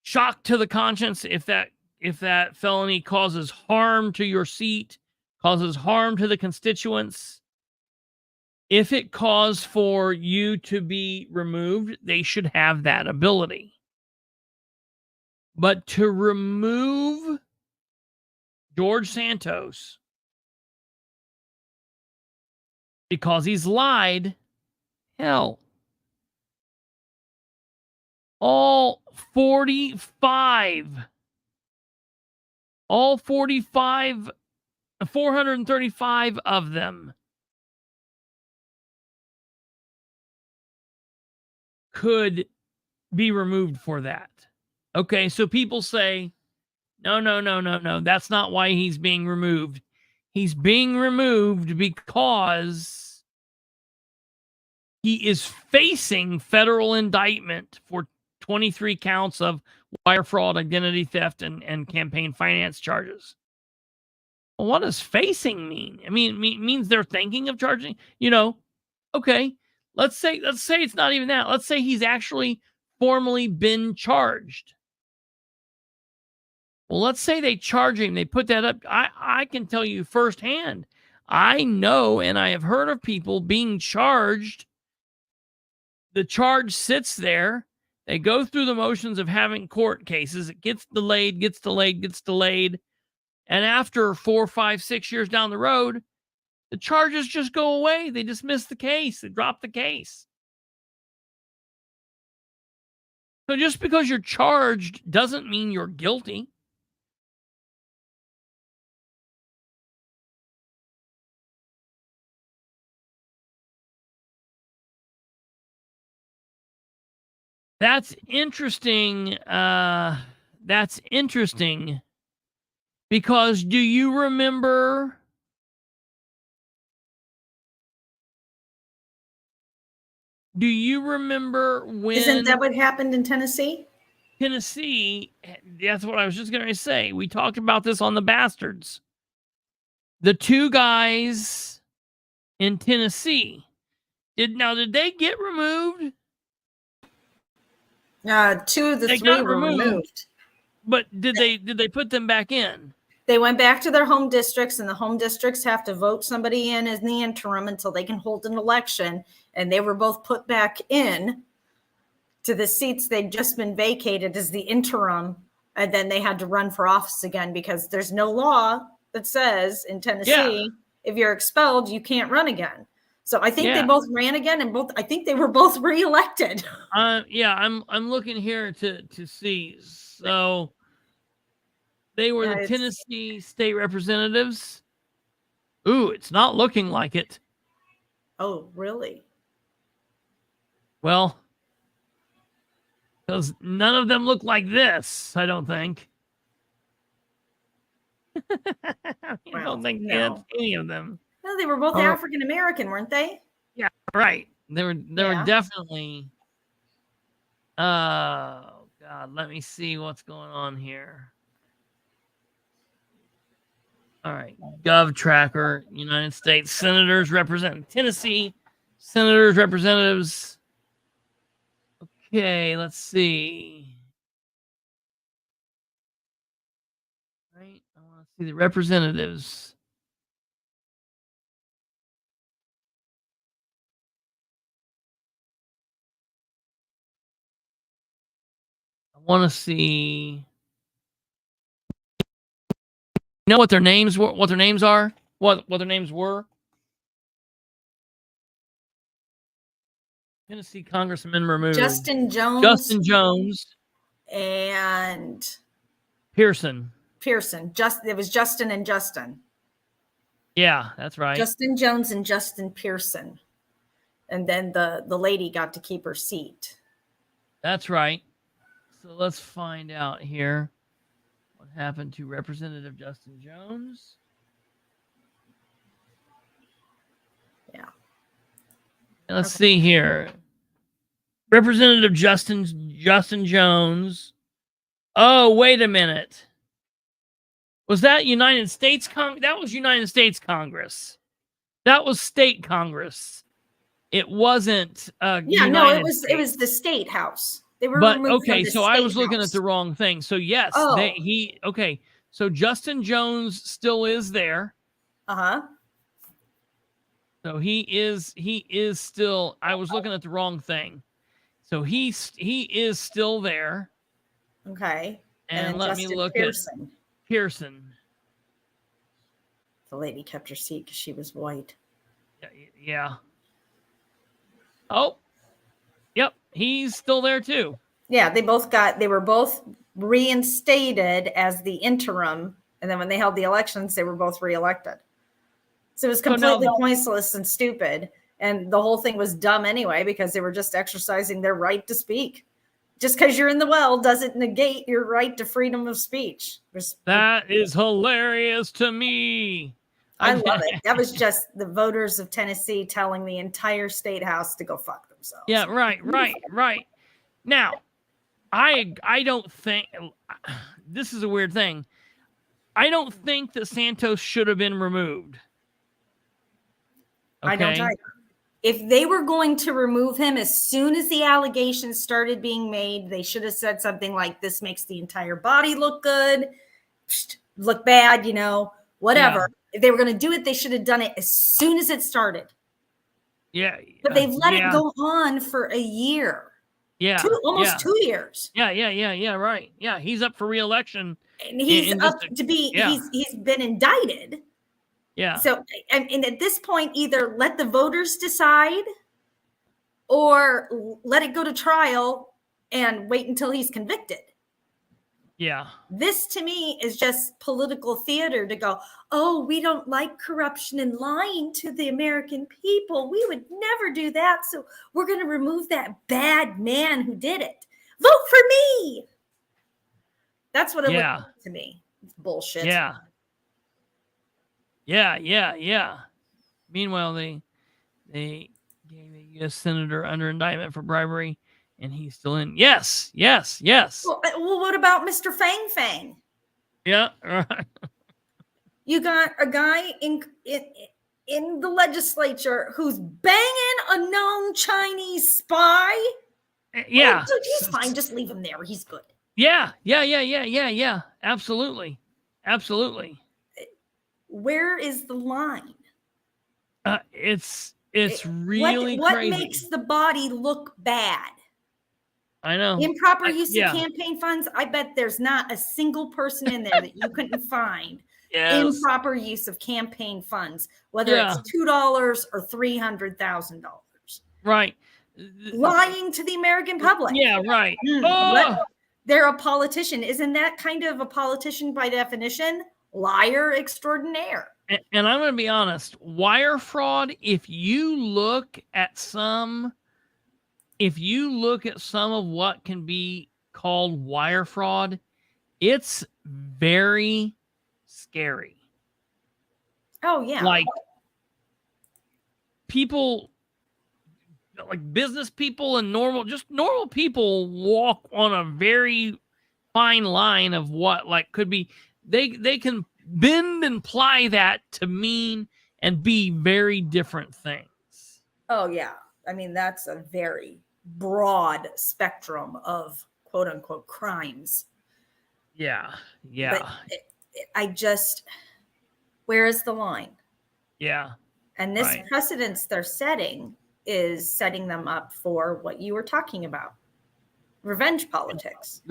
shock to the conscience, if that felony causes harm to your seat causes harm to the constituents, if it caused for you to be removed, they should have that ability. But to remove George Santos because he's lied, hell, all 435 of them could be removed for that. Okay, so people say, no, that's not why he's being removed. He's being removed because he is facing federal indictment for 23 counts of wire fraud, identity theft, and campaign finance charges. Well, what does facing mean? I mean, it means they're thinking of charging, okay, let's say it's not even that. Let's say he's actually formally been charged. Well, let's say they charge him, they put that up. I can tell you firsthand, I know and I have heard of people being charged. The charge sits there. They go through the motions of having court cases. It gets delayed. And after 4, 5, 6 years down the road, the charges just go away. They dismiss the case. They drop the case. So just because you're charged doesn't mean you're guilty. That's interesting. That's interesting. Because do you remember when... Isn't that what happened in Tennessee? Tennessee, that's what I was just going to say. We talked about this on the Bastards. The two guys in Tennessee, did they get removed? 2 of the 3 were removed. But did they put them back in? They went back to their home districts, and the home districts have to vote somebody in as the interim until they can hold an election. And they were both put back in to the seats they'd just been vacated as the interim. And then they had to run for office again because there's no law that says in Tennessee, if you're expelled, you can't run again. So I think they both ran again, and I think they were both reelected. I'm looking here to see. So they were the Tennessee state representatives. Ooh, it's not looking like it. Oh, really? Well, because none of them look like this, I don't think. I don't think any of them. No, they were both African American, weren't they? Yeah, right. They were definitely. Oh God, let me see what's going on here. All right, Gov Tracker, United States senators representing Tennessee, senators, representatives. Okay, let's see. Right, I want to see the representatives. I want to see. You know what their names were? What their names are? What their names were? Tennessee Congressman removed. Justin Jones. And Pearson. It was Justin and Justin. Yeah, that's right. Justin Jones and Justin Pearson. And then the lady got to keep her seat. That's right. So let's find out here what happened to Representative Justin Jones. Yeah. And let's see here. Representative Justin Jones. Oh, wait a minute. Was that United States That was United States Congress. That was state Congress. It wasn't it was the state house. They were so I was looking at the wrong thing. So yes, so Justin Jones still is there. Uh-huh. So he is still, I was looking at the wrong thing. So he is still there. Okay. And And then let me Justin look Pearson. at Pearson. The lady kept her seat because she was white. Yeah. Oh, yep. He's still there too. Yeah, they were both reinstated as the interim. And then when they held the elections, they were both reelected. So it was completely pointless and stupid. And the whole thing was dumb anyway, because they were just exercising their right to speak. Just because you're in the well doesn't negate your right to freedom of speech. That is hilarious to me. I love it. That was just the voters of Tennessee telling the entire state house to go fuck themselves. Yeah, right. Now, I don't think, this is a weird thing. I don't think that Santos should have been removed. Okay? I don't either. If they were going to remove him as soon as the allegations started being made, they should have said something like, this makes the entire body look good, look bad, whatever. Yeah. If they were going to do it, they should have done it as soon as it started. Yeah. But they've let it go on for a year. Yeah. Almost 2 years. Yeah, right. Yeah, he's up for re-election. And he's he's been indicted. Yeah. So, and at this point, either let the voters decide or let it go to trial and wait until he's convicted. Yeah. This to me is just political theater to go, oh, we don't like corruption and lying to the American people. We would never do that. So we're going to remove that bad man who did it. Vote for me. That's what it looks like to me. It's bullshit. Yeah. Meanwhile, they gave a U.S. senator under indictment for bribery, and he's still in. Yes. Well, what about Mr. Fang Fang? Yeah, right. You got a guy in the legislature who's banging a known Chinese spy. Yeah. Oh, he's fine. Just leave him there. He's good. Yeah. Absolutely. Where is the line? It's really what crazy. makes the body look bad? I know. Improper use of campaign funds. I bet there's not a single person in there that you couldn't find. Yes. Improper use of campaign funds, whether it's $2 or $300,000. Right. Lying to the American public. Yeah, right. They're a politician. Isn't that kind of a politician by definition? Liar extraordinaire. And I'm going to be honest, wire fraud, if you look at some of what can be called wire fraud, it's very scary. Oh, yeah. Like people, like business people and normal people walk on a very fine line of what could be. They can bend and ply that to mean and be very different things. Oh, yeah. I mean, that's a very broad spectrum of quote unquote crimes. Yeah. But where is the line? Yeah. And this precedence they're setting is setting them up for what you were talking about. Revenge politics.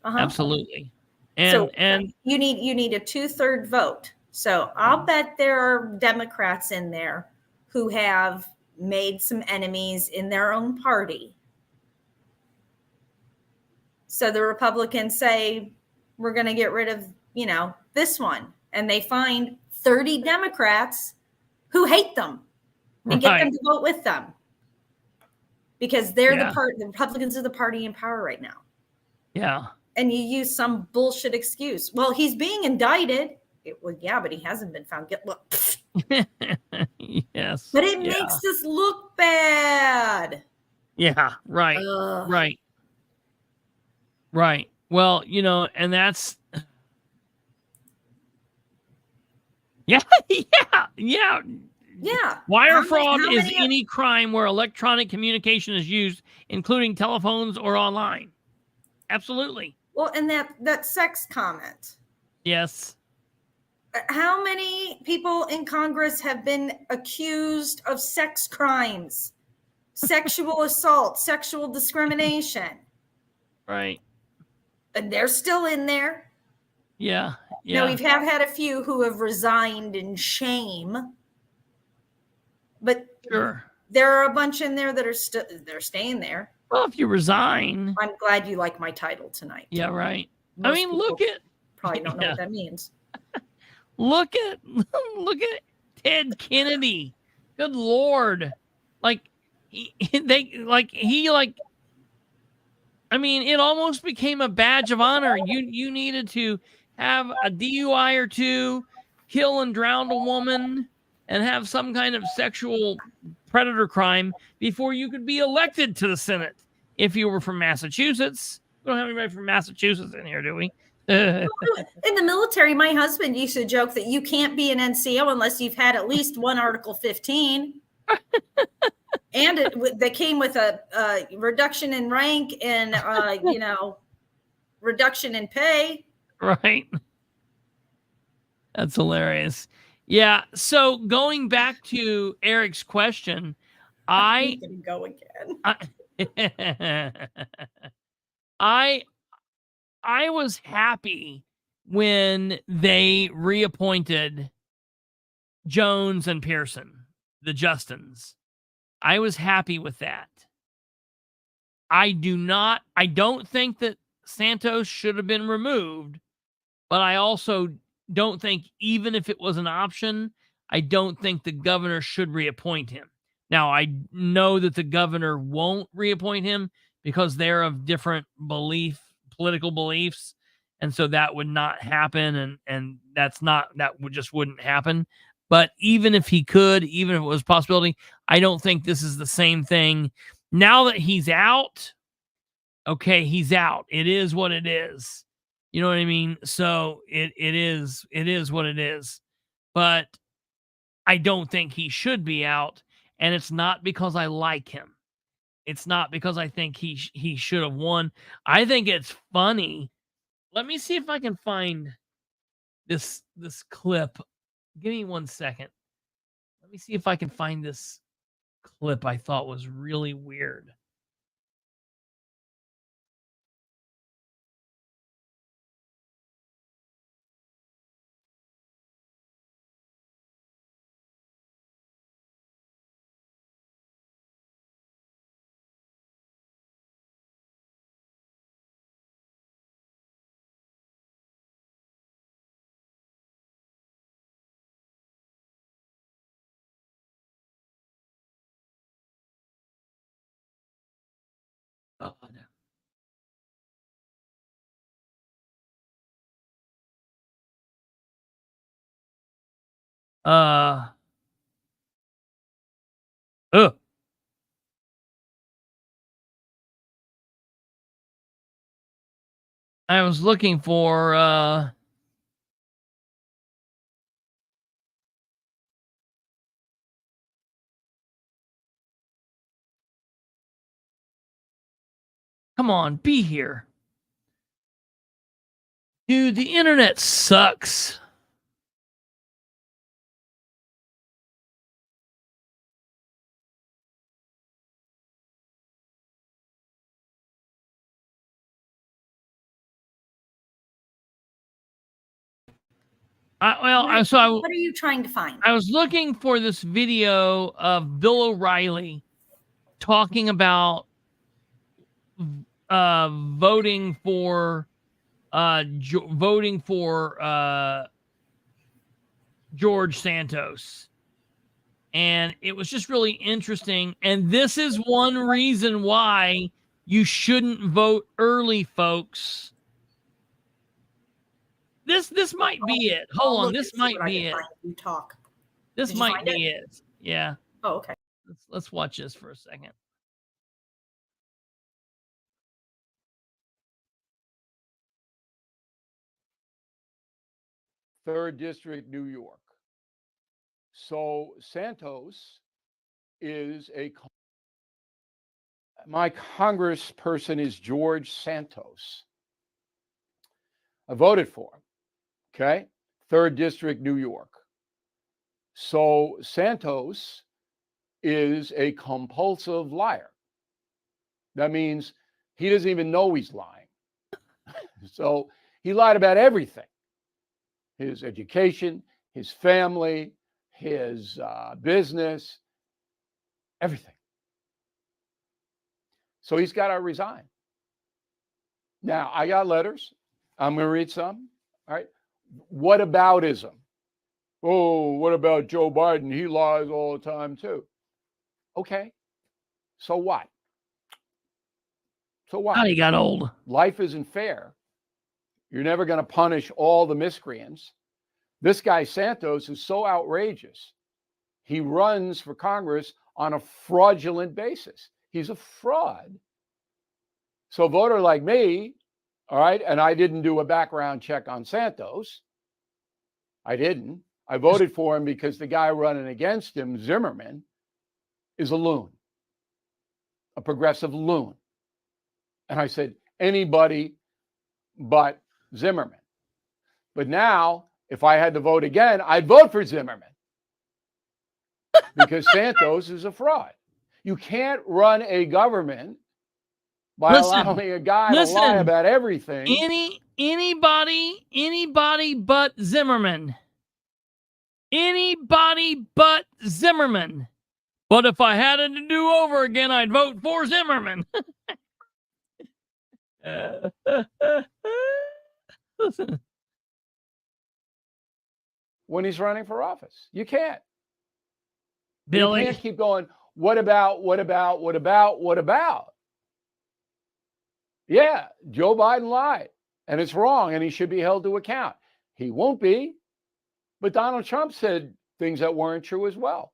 Absolutely. And you need a 2/3 vote. So I'll bet there are Democrats in there who have made some enemies in their own party. So the Republicans say, we're going to get rid of, this one. And they find 30 Democrats who hate them and get them to vote with them. Because they're the Republicans are the party in power right now. Yeah. And you use some bullshit excuse. Well, he's being indicted. But he hasn't been found guilty. Yes. But it makes us look bad. Yeah, right. Right. Well, and that's Yeah. Wire fraud is any crime where electronic communication is used, including telephones or online. Absolutely. Well, and that sex comment. Yes. How many people in Congress have been accused of sex crimes, sexual assault, sexual discrimination? Right. And they're still in there. Yeah. Now, Yeah. we've had a few who have resigned in shame, but Sure. there are a bunch in there that are still, they're staying there. Well, if you resign. I'm glad you like my title tonight. Yeah, right. I Most mean, people look at probably don't know yeah. what that means. Look at Ted Kennedy. Good Lord. Like I mean, it almost became a badge of honor. You needed to have a DUI or two, kill and drown a woman, and have some kind of sexual predator crime before you could be elected to the Senate. If you were from Massachusetts. We don't have anybody from Massachusetts in here, do we? In the military, my husband used to joke that you can't be an NCO unless you've had at least one Article 15. And that came with a reduction in rank and, reduction in pay. Right. That's hilarious. Yeah. So going back to Eric's question, I'm gonna go again. I was happy when they reappointed Jones and Pearson, the Justins. I was happy with that. I don't think that Santos should have been removed, but I also don't think, even if it was an option, I don't think the governor should reappoint him. Now, I know that the governor won't reappoint him because they're of different political beliefs. And so that would not happen. And just wouldn't happen. But even if he could, even if it was a possibility, I don't think this is the same thing. Now that he's out, okay, he's out. It is what it is. You know what I mean? So it is what it is. But I don't think he should be out. And it's not because I like him. It's not because I think he should have won. I think it's funny. Let me see if I can find this clip. Give me 1 second. Let me see if I can find this clip I thought was really weird. God. Ugh. I was looking for come on, be here. Dude, the internet sucks. What are you trying to find? I was looking for this video of Bill O'Reilly talking about voting for George Santos. And it was just really interesting. And this is one reason why you shouldn't vote early, folks. This might be it. Hold on, this might be it. You talk. This might be it. Yeah. Oh, okay. Let's watch this for a second. Third District, New York. So Santos is my congressperson is George Santos. I voted for him. Okay. 3rd District, New York. So Santos is a compulsive liar. That means he doesn't even know he's lying. So he lied about everything: his education, his family, his business, everything. So he's got to resign. Now, I got letters. I'm going to read some. All right. What aboutism? Oh, what about Joe Biden? He lies all the time, too. Okay. So what? So what? He got old. Life isn't fair. You're never going to punish all the miscreants. This guy, Santos, is so outrageous. He runs for Congress on a fraudulent basis. He's a fraud. So a voter like me, all right, and I didn't do a background check on Santos. I didn't. I voted for him because the guy running against him, Zimmerman, is a loon, a progressive loon. And I said, anybody but Zimmerman. But now, if I had to vote again, I'd vote for Zimmerman because Santos is a fraud. You can't run a government by allowing a guy to lie about everything. Anybody but Zimmerman. Anybody but Zimmerman. But if I had it to do over again, I'd vote for Zimmerman. Listen. When he's running for office, you can't. Billy. You can't keep going, what about? Yeah, Joe Biden lied, and it's wrong, and he should be held to account. He won't be, but Donald Trump said things that weren't true as well.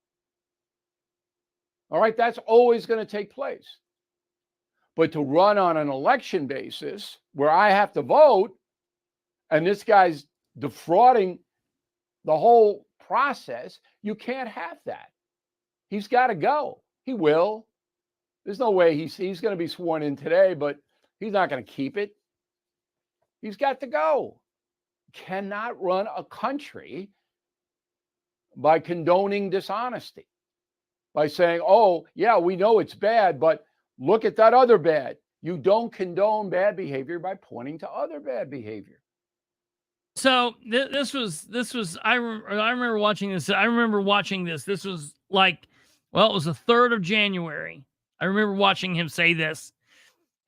All right, that's always going to take place. But to run on an election basis where I have to vote, and this guy's defrauding the whole process, you can't have that. He's got to go. He will. There's no way he's going to be sworn in today, but he's not going to keep it. He's got to go. Cannot run a country by condoning dishonesty, by saying, oh, yeah, we know it's bad, but look at that other bad. You don't condone bad behavior by pointing to other bad behavior. So this was I remember watching this. I remember watching this. This was like, well, it was the 3rd of January. I remember watching him say this.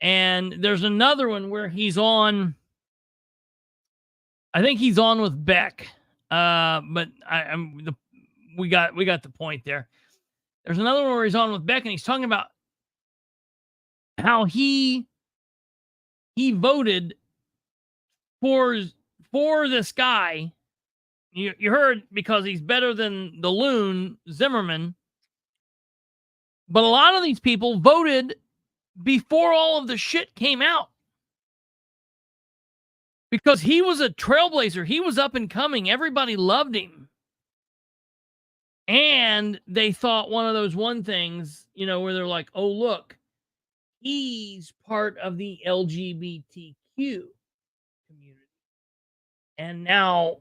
And there's another one where he's on, I think he's on with Beck. But we got the point there. There's another one where he's on with Beck, and he's talking about how he voted for this guy. You heard, because he's better than the loon Zimmerman. But a lot of these people voted before all of the shit came out, because he was a trailblazer. He was up and coming. Everybody loved him. And they thought one of those things, where they're like, oh, look, he's part of the LGBTQ community. And now,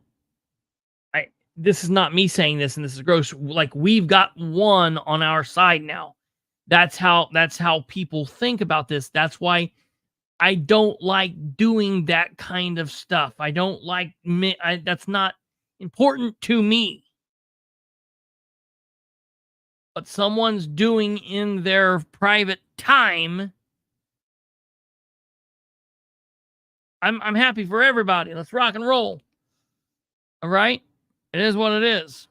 this is not me saying this, and this is gross. Like, we've got one on our side now. That's how people think about this. That's why I don't like doing that kind of stuff. I don't like that's not important to me. What someone's doing in their private time, I'm happy for everybody. Let's rock and roll. All right? It is what it is.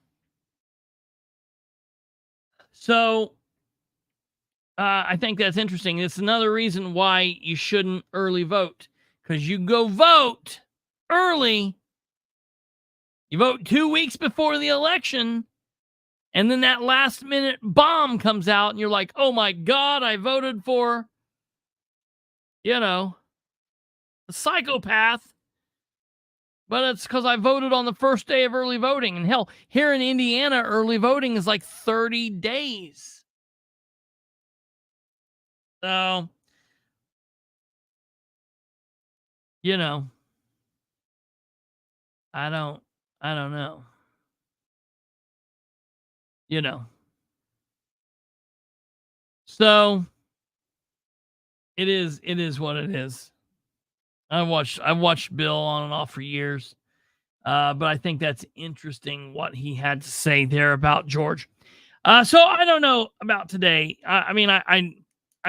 So, I think that's interesting. It's another reason why you shouldn't early vote. Because you go vote early. You vote 2 weeks before the election. And then that last minute bomb comes out. And you're like, oh my God, I voted for, a psychopath. But it's because I voted on the first day of early voting. And hell, here in Indiana, early voting is like 30 days. So, I I don't know. You know. So it is what it is. I've watched Bill on and off for years. But I think that's interesting what he had to say there about George. So I don't know about today. I mean, I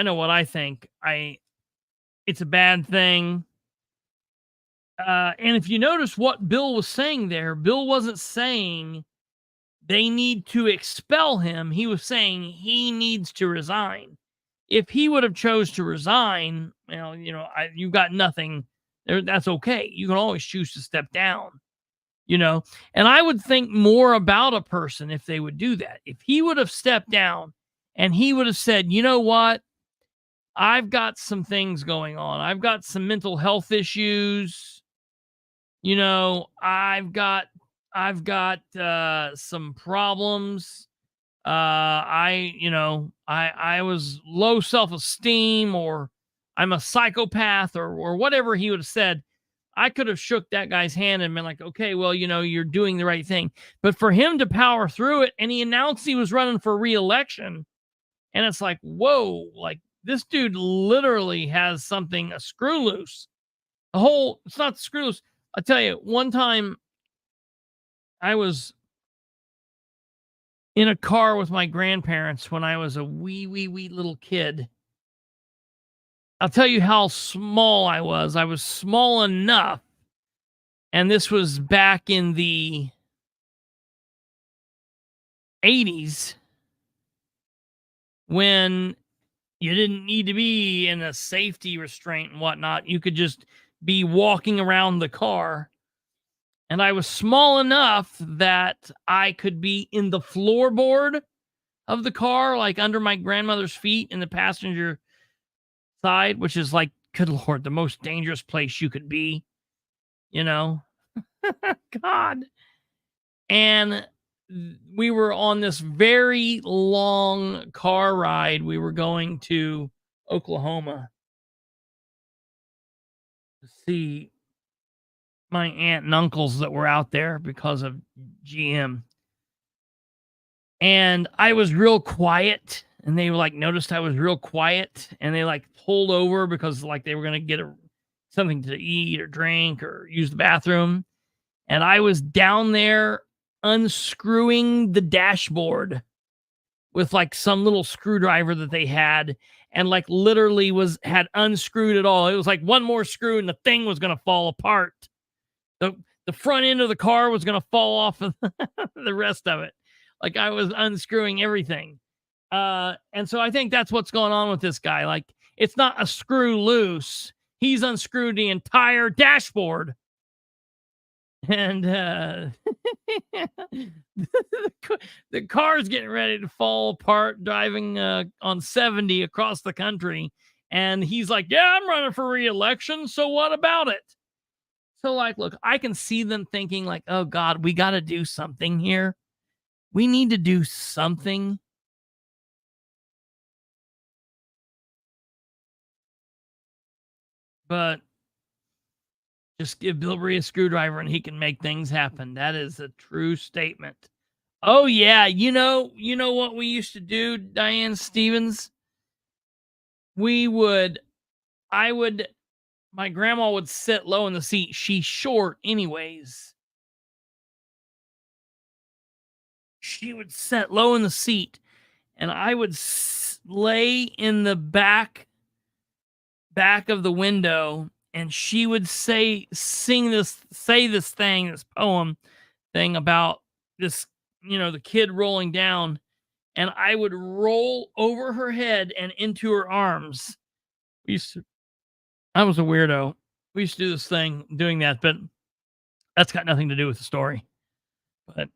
know what I think. It's a bad thing. And if you notice what Bill was saying there, Bill wasn't saying they need to expel him. He was saying he needs to resign. If he would have chose to resign, well, you've got nothing there. That's okay. You can always choose to step down, and I would think more about a person if they would do that. If he would have stepped down and he would have said, you know what? I've got some things going on. I've got some mental health issues. I've got some problems. I was low self-esteem, or I'm a psychopath, or whatever he would have said. I could have shook that guy's hand and been like, okay, well, you're doing the right thing. But for him to power through it, and he announced he was running for re-election, and it's like, whoa, like this dude literally has a screw loose. It's not screw loose. I'll tell you, one time I was in a car with my grandparents when I was a wee little kid. I'll tell you how small I was. I was small enough, and this was back in the 80s when you didn't need to be in a safety restraint and whatnot. You could just be walking around the car. And I was small enough that I could be in the floorboard of the car, like under my grandmother's feet in the passenger side, which is like, good Lord, the most dangerous place you could be, God. And we were on this very long car ride. We were going to Oklahoma to see my aunt and uncles that were out there because of GM. And I was real quiet, and they noticed I was real quiet, and they pulled over because they were going to get something to eat or drink or use the bathroom. And I was down there unscrewing the dashboard with some little screwdriver that they had, and literally had unscrewed it all. It was one more screw and the thing was going to fall apart. The front end of the car was going to fall off of the rest of it. I was unscrewing everything. And so I think that's what's going on with this guy. It's not a screw loose. He's unscrewed the entire dashboard. And the car's getting ready to fall apart driving on 70 across the country. And he's like, yeah, I'm running for re-election. So what about it? So look, I can see them thinking oh God, we got to do something here. We need to do something. But just give Bilbrey a screwdriver and he can make things happen. That is a true statement. Oh yeah, you know what we used to do, Diane Stevens? My grandma would sit low in the seat. She's short anyways. She would sit low in the seat, and I would lay in the back of the window, and she would say this poem thing about this, the kid rolling down, and I would roll over her head and into her arms. I was a weirdo. We used to do this thing doing that, but that's got nothing to do with the story. But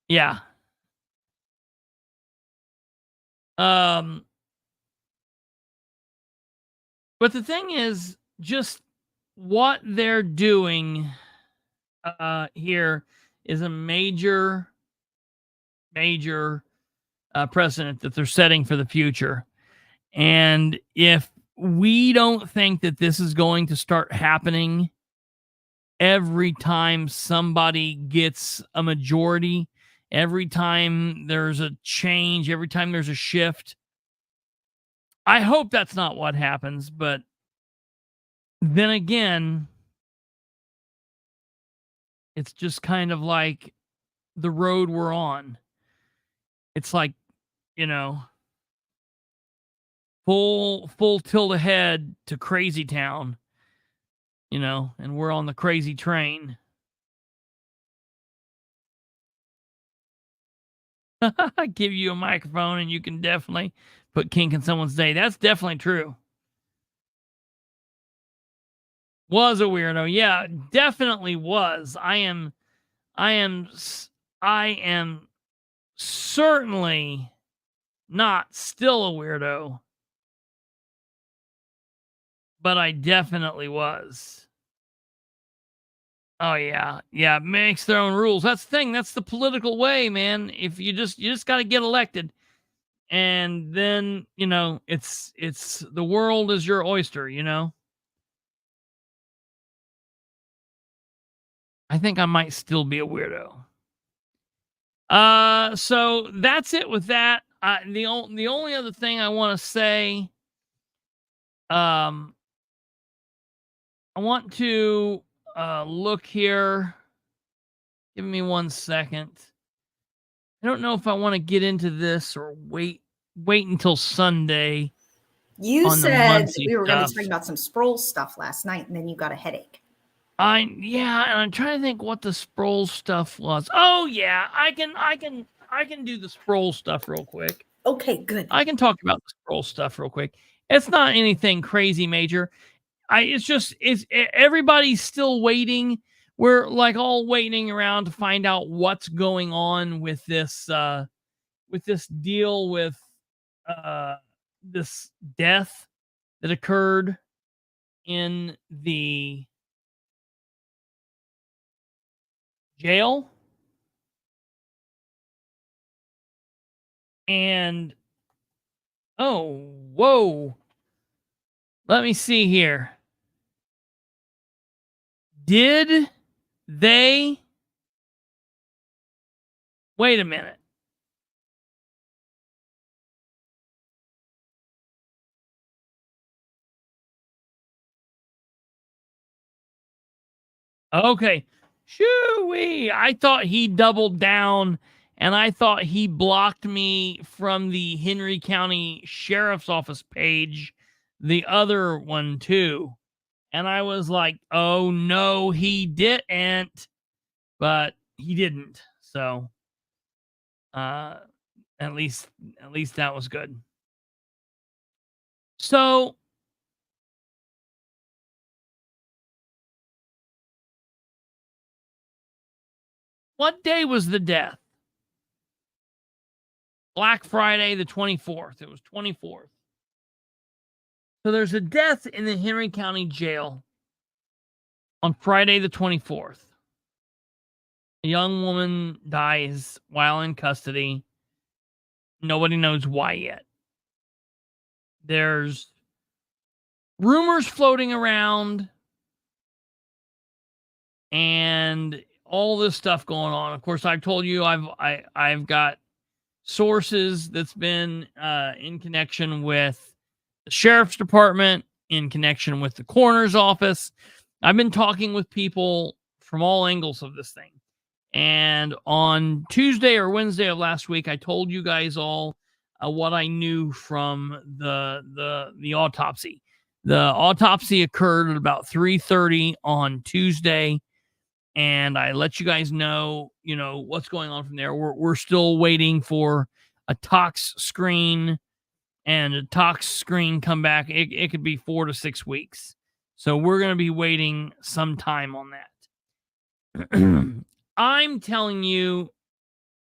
yeah. But the thing is, just what they're doing here is a major precedent that they're setting for the future. And if we don't think that this is going to start happening every time somebody gets a majority, every time there's a change, every time there's a shift. I hope that's not what happens, but then again, it's just kind of like the road we're on. It's like, you know, full tilt ahead to crazy town, you know, and we're on the crazy train. I give you a microphone and you can definitely put kink in someone's day. That's definitely true. Was a weirdo. Yeah, definitely was. I am certainly not still a weirdo, but I definitely was. Oh yeah. Yeah, makes their own rules. That's the thing. That's the political way, man. If you just got to get elected, and then, you know, it's the world is your oyster, you know? I think I might still be a weirdo. So that's it with that. The only other thing I want to say, I want to look here. Give me 1 second. I don't know if I want to get into this or wait until Sunday. You on the said Muncie we were going to stuff. be talking about some Sproul stuff last night, and then you got a headache. Yeah, and I'm trying to think what the Sproul stuff was. Oh yeah, I can do the Sproul stuff real quick. Okay, good. I can talk about the Sproul stuff real quick. It's not anything crazy major. It's everybody's still waiting. We're like all waiting around to find out what's going on with this deal with this death that occurred in the jail. And oh, whoa. Let me see here. Did they wait a minute? Okay. Shoo-wee. I thought he doubled down, and I thought he blocked me from the Henry County Sheriff's Office page, the other one too. And I was like, oh no, he didn't. But he didn't. So at least that was good. So what day was the death? Black Friday, the 24th. It was 24th. So there's a death in the Henry County Jail on Friday, the 24th. A young woman dies while in custody. Nobody knows why yet. There's rumors floating around and all this stuff going on. Of course, I've told you I've got sources that's been in connection with the sheriff's department, in connection with the coroner's office. I've been talking with people from all angles of this thing. And on Tuesday or Wednesday of last week, I told you guys all what I knew from the autopsy. The autopsy occurred at about 3:30 on Tuesday, and I let you guys know, you know, what's going on from there. We're still waiting for a tox screen, and a tox screen come back. It could be 4 to 6 weeks. So we're going to be waiting some time on that. I'm telling you,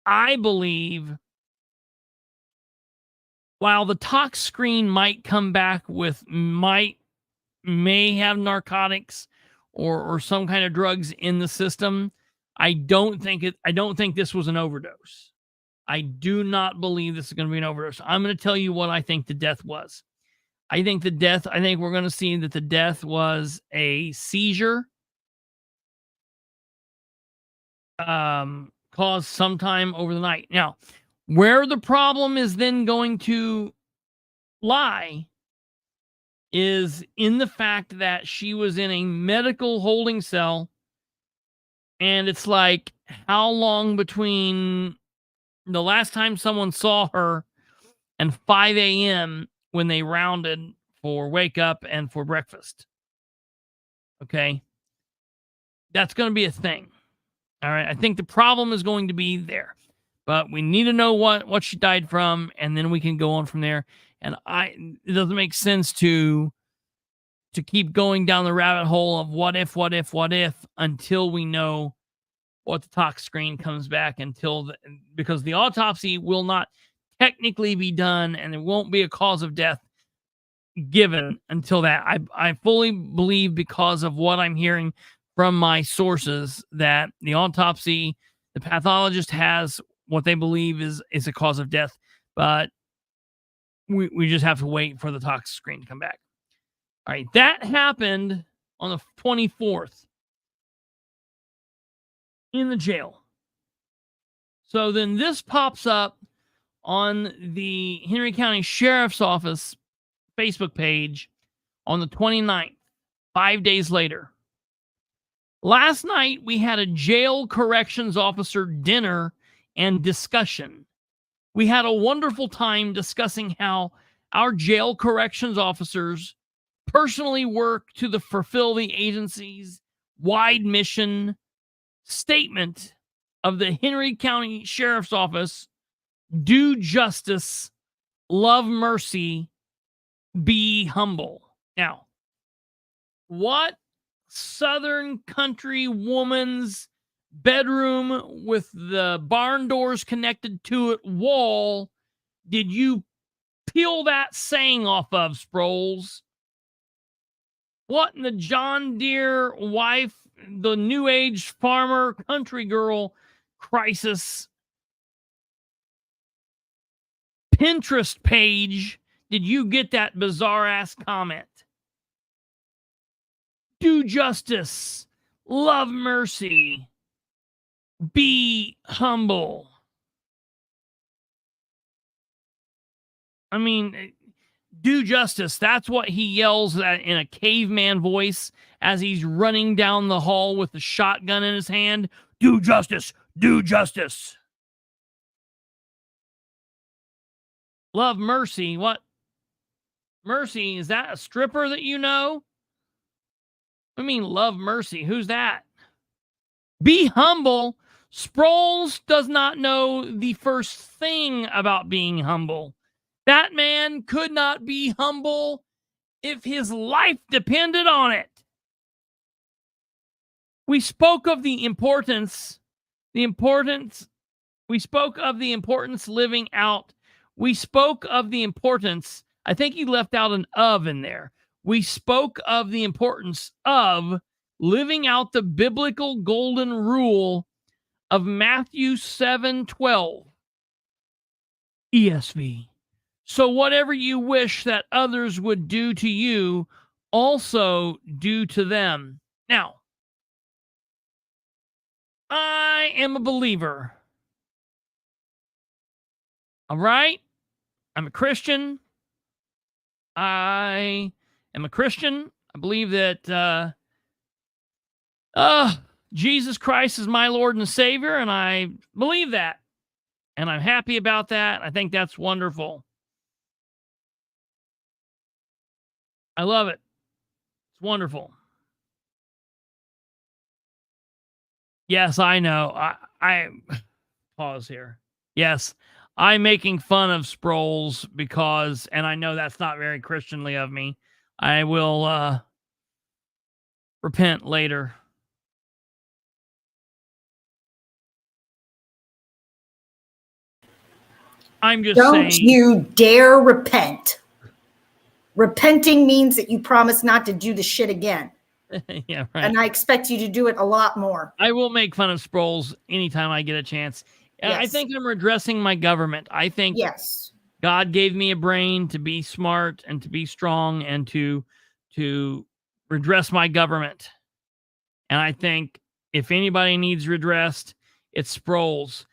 I believe while the tox screen might come back with may have narcotics or some kind of drugs in the system, I don't think this was an overdose. I do not believe this is going to be an overdose. I'm going to tell you what I think the death was. I think we're going to see that the death was a seizure caused sometime over the night. Now, where the problem is then going to lie is in the fact that she was in a medical holding cell, and it's like, how long between the last time someone saw her and 5 a.m. when they rounded for wake up and for breakfast? Okay. That's going to be a thing. All right. I think the problem is going to be there, but we need to know what she died from, and then we can go on from there. And it doesn't make sense to keep going down the rabbit hole of what if until we know what the tox screen comes back, because the autopsy will not technically be done, and there won't be a cause of death given until that. I fully believe, because of what I'm hearing from my sources, that the autopsy, the pathologist has what they believe is a cause of death, but we just have to wait for the tox screen to come back. All right, that happened on the 24th in the jail. So then this pops up on the Henry County Sheriff's Office Facebook page on the 29th, 5 days later. Last night, we had a jail corrections officer dinner and discussion. We had a wonderful time discussing how our jail corrections officers personally work to fulfill the agency's wide mission statement of the Henry County Sheriff's Office: do justice, love mercy, be humble. Now, what Southern country woman's bedroom with the barn doors connected to it wall did you peel that saying off of, Sproles? What in the John Deere wife, the new age farmer, country girl crisis Pinterest page did you get that bizarre ass comment? Do justice, love mercy, be humble. I mean, do justice. That's what he yells at in a caveman voice as he's running down the hall with the shotgun in his hand. Do justice. Do justice. Love mercy. What? Mercy, is that a stripper that you know? I mean, love mercy. Who's that? Be humble. Sproles does not know the first thing about being humble. That man could not be humble if his life depended on it. We spoke of the importance. We spoke of the importance living out. We spoke of the importance. I think you left out an of in there. We spoke of the importance of living out the biblical golden rule of Matthew 7:12. ESV. So whatever you wish that others would do to you, also do to them. Now, I am a believer. All right? I'm a Christian. I am a Christian. I believe that Jesus Christ is my Lord and Savior, and I believe that. And I'm happy about that. I think that's wonderful. I love it. It's wonderful. Yes, I know. I pause here. Yes, I'm making fun of Sproles because, and I know that's not very Christianly of me. I will repent later. I'm just saying. Don't you dare repent. Repenting means that you promise not to do the shit again. Yeah, right. And I expect you to do it a lot more. I will make fun of Sproles anytime I get a chance. Yes. I think I'm redressing my government. I think yes, God gave me a brain to be smart and to be strong and to redress my government. And I think if anybody needs redressed, It's Sproles.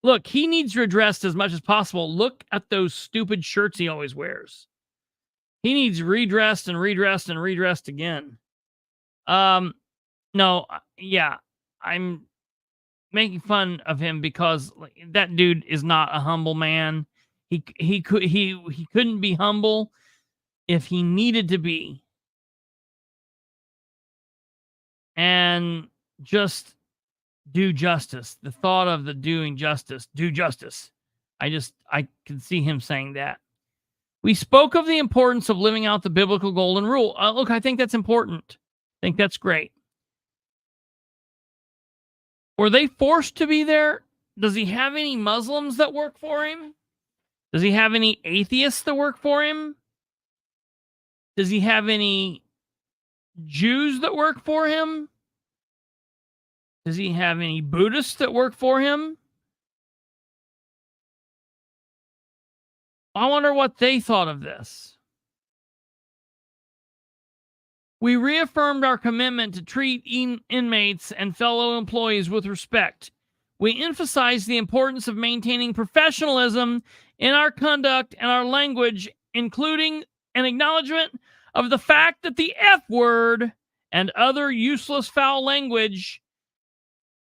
Look, he needs redressed as much as possible. Look at those stupid shirts he always wears. He needs redressed and redressed and redressed again. No, yeah, I'm making fun of him because that dude is not a humble man. He couldn't be humble if he needed to be. And just do justice. The thought of the doing justice, do justice. I can see him saying that. We spoke of the importance of living out the biblical golden rule. Look, I think that's important. I think that's great. Were they forced to be there? Does he have any Muslims that work for him? Does he have any atheists that work for him? Does he have any Jews that work for him? Does he have any Buddhists that work for him? I wonder what they thought of this. We reaffirmed our commitment to treat inmates and fellow employees with respect. We emphasized the importance of maintaining professionalism in our conduct and our language, including an acknowledgement of the fact that the F word and other useless foul language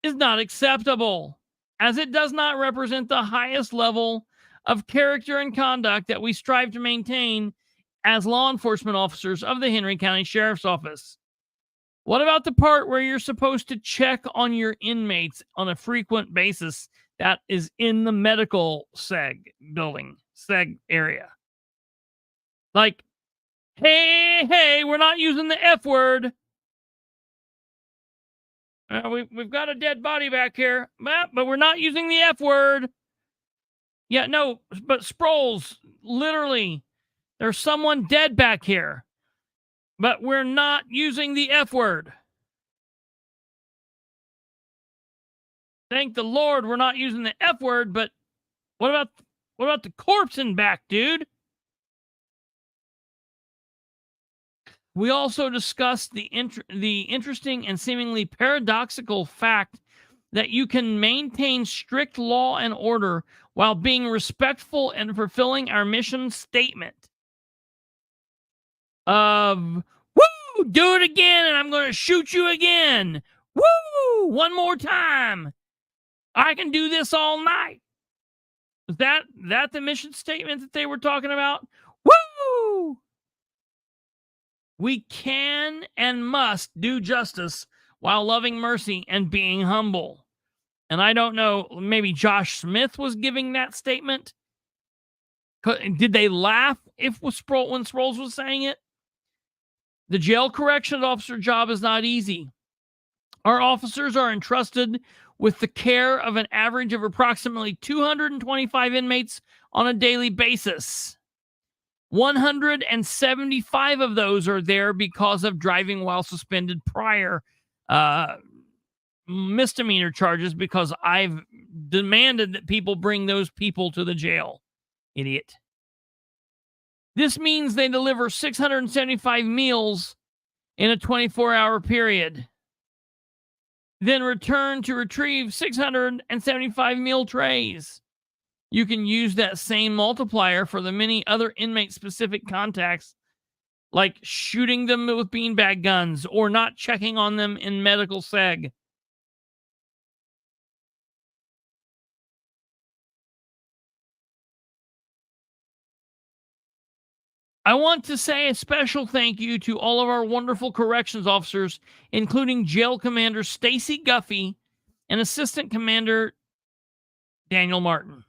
is not acceptable, as it does not represent the highest level of character and conduct that we strive to maintain as law enforcement officers of the Henry County Sheriff's Office. What about the part where you're supposed to check on your inmates on a frequent basis that is in the medical seg area? Like, hey, we're not using the F word. We've got a dead body back here, but we're not using the F word. Yeah, no, but Sproles, literally, there's someone dead back here, but we're not using the F word. Thank the Lord we're not using the F word, but what about the corpse in back, dude? We also discussed the interesting and seemingly paradoxical fact that you can maintain strict law and order while being respectful and fulfilling our mission statement of, woo, do it again and I'm going to shoot you again. Woo, one more time. I can do this all night. Is that the mission statement that they were talking about? Woo! We can and must do justice while loving mercy and being humble. And I don't know, maybe Josh Smith was giving that statement. Did they laugh when Sproles was saying it? The jail corrections officer job is not easy. Our officers are entrusted with the care of an average of approximately 225 inmates on a daily basis. 175 of those are there because of driving while suspended prior misdemeanor charges, because I've demanded that people bring those people to the jail. Idiot. This means they deliver 675 meals in a 24-hour period, then return to retrieve 675 meal trays. You can use that same multiplier for the many other inmate-specific contacts, like shooting them with beanbag guns or not checking on them in medical seg. I want to say a special thank you to all of our wonderful corrections officers, including Jail Commander Stacy Guffey and Assistant Commander Daniel Martin.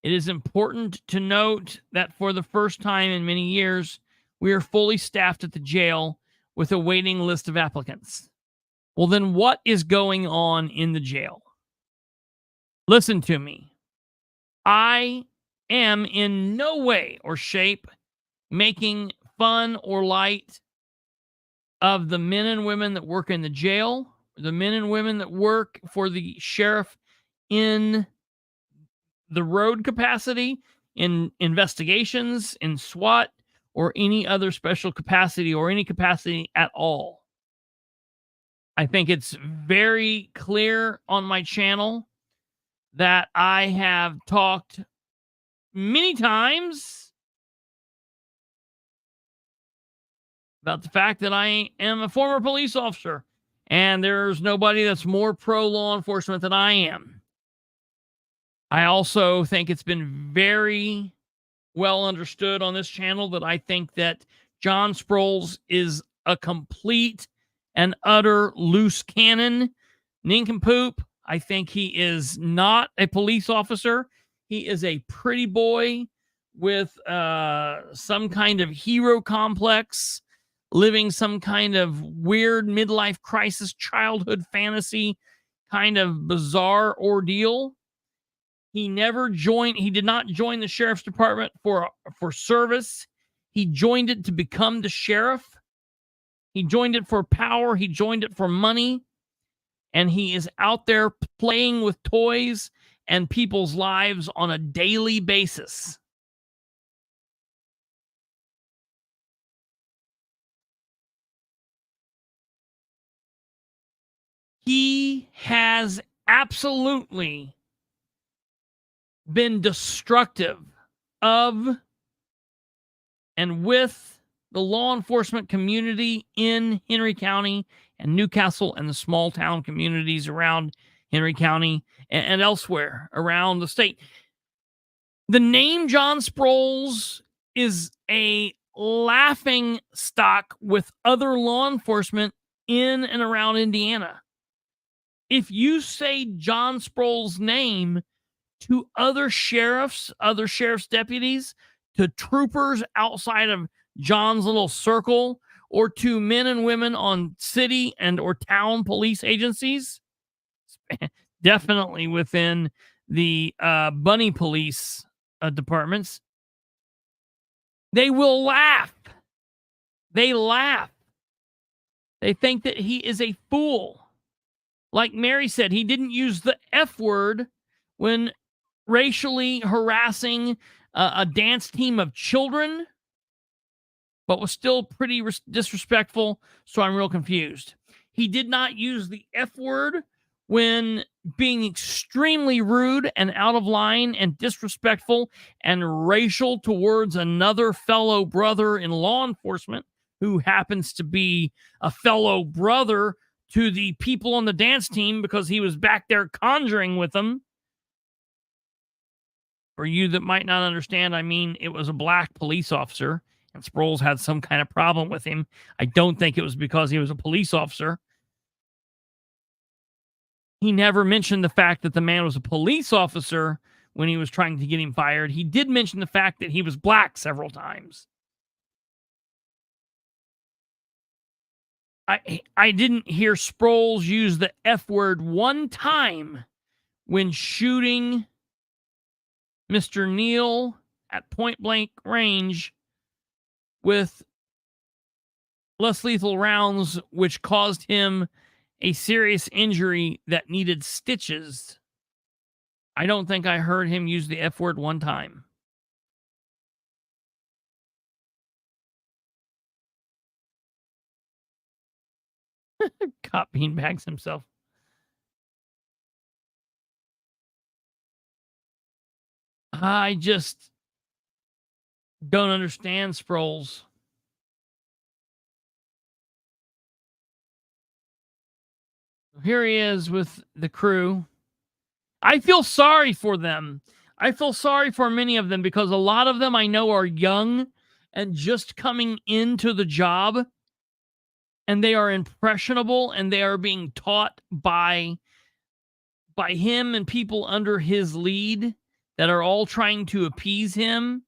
It is important to note that for the first time in many years, we are fully staffed at the jail with a waiting list of applicants. Well, then what is going on in the jail? Listen to me. I am in no way or shape making fun or light of the men and women that work in the jail, the men and women that work for the sheriff in the road capacity, in investigations, in SWAT, or any other special capacity or any capacity at all. I think it's very clear on my channel that I have talked many times about the fact that I am a former police officer, and there's nobody that's more pro law enforcement than I am. I also think it's been very well understood on this channel that I think that John Sproles is a complete and utter loose cannon nincompoop. I think he is not a police officer. He is a pretty boy with some kind of hero complex, living some kind of weird midlife crisis, childhood fantasy, kind of bizarre ordeal. He did not join the sheriff's department for service. He joined it to become the sheriff. He joined it for power. He joined it for money. And he is out there playing with toys and people's lives on a daily basis. He has absolutely been destructive of and with the law enforcement community in Henry County and Newcastle and the small town communities around Henry County and elsewhere around the state. The name John Sproles is a laughing stock with other law enforcement in and around Indiana. If you say John Sproles' name to other sheriff's deputies, to troopers outside of John's little circle, or to men and women on city and or town police agencies, definitely within the bunny police departments, they will laugh. They laugh. They think that he is a fool. Like Mary said, he didn't use the F word when racially harassing a dance team of children, but was still pretty disrespectful, so I'm real confused. He did not use the F word when being extremely rude and out of line and disrespectful and racial towards another fellow brother in law enforcement who happens to be a fellow brother to the people on the dance team because he was back there conjuring with them. For you that might not understand, I mean, it was a black police officer, and Sproles had some kind of problem with him. I don't think it was because he was a police officer. He never mentioned the fact that the man was a police officer when he was trying to get him fired. He did mention the fact that he was black several times. I didn't hear Sproles use the F word one time when shooting Mr. Neal at point blank range with less lethal rounds, which caused him a serious injury that needed stitches. I don't think I heard him use the F word one time. Cop beanbags himself. I just don't understand Sproles. Here he is with the crew. I feel sorry for them. I feel sorry for many of them because a lot of them I know are young and just coming into the job, and they are impressionable, and they are being taught by him and people under his lead that are all trying to appease him.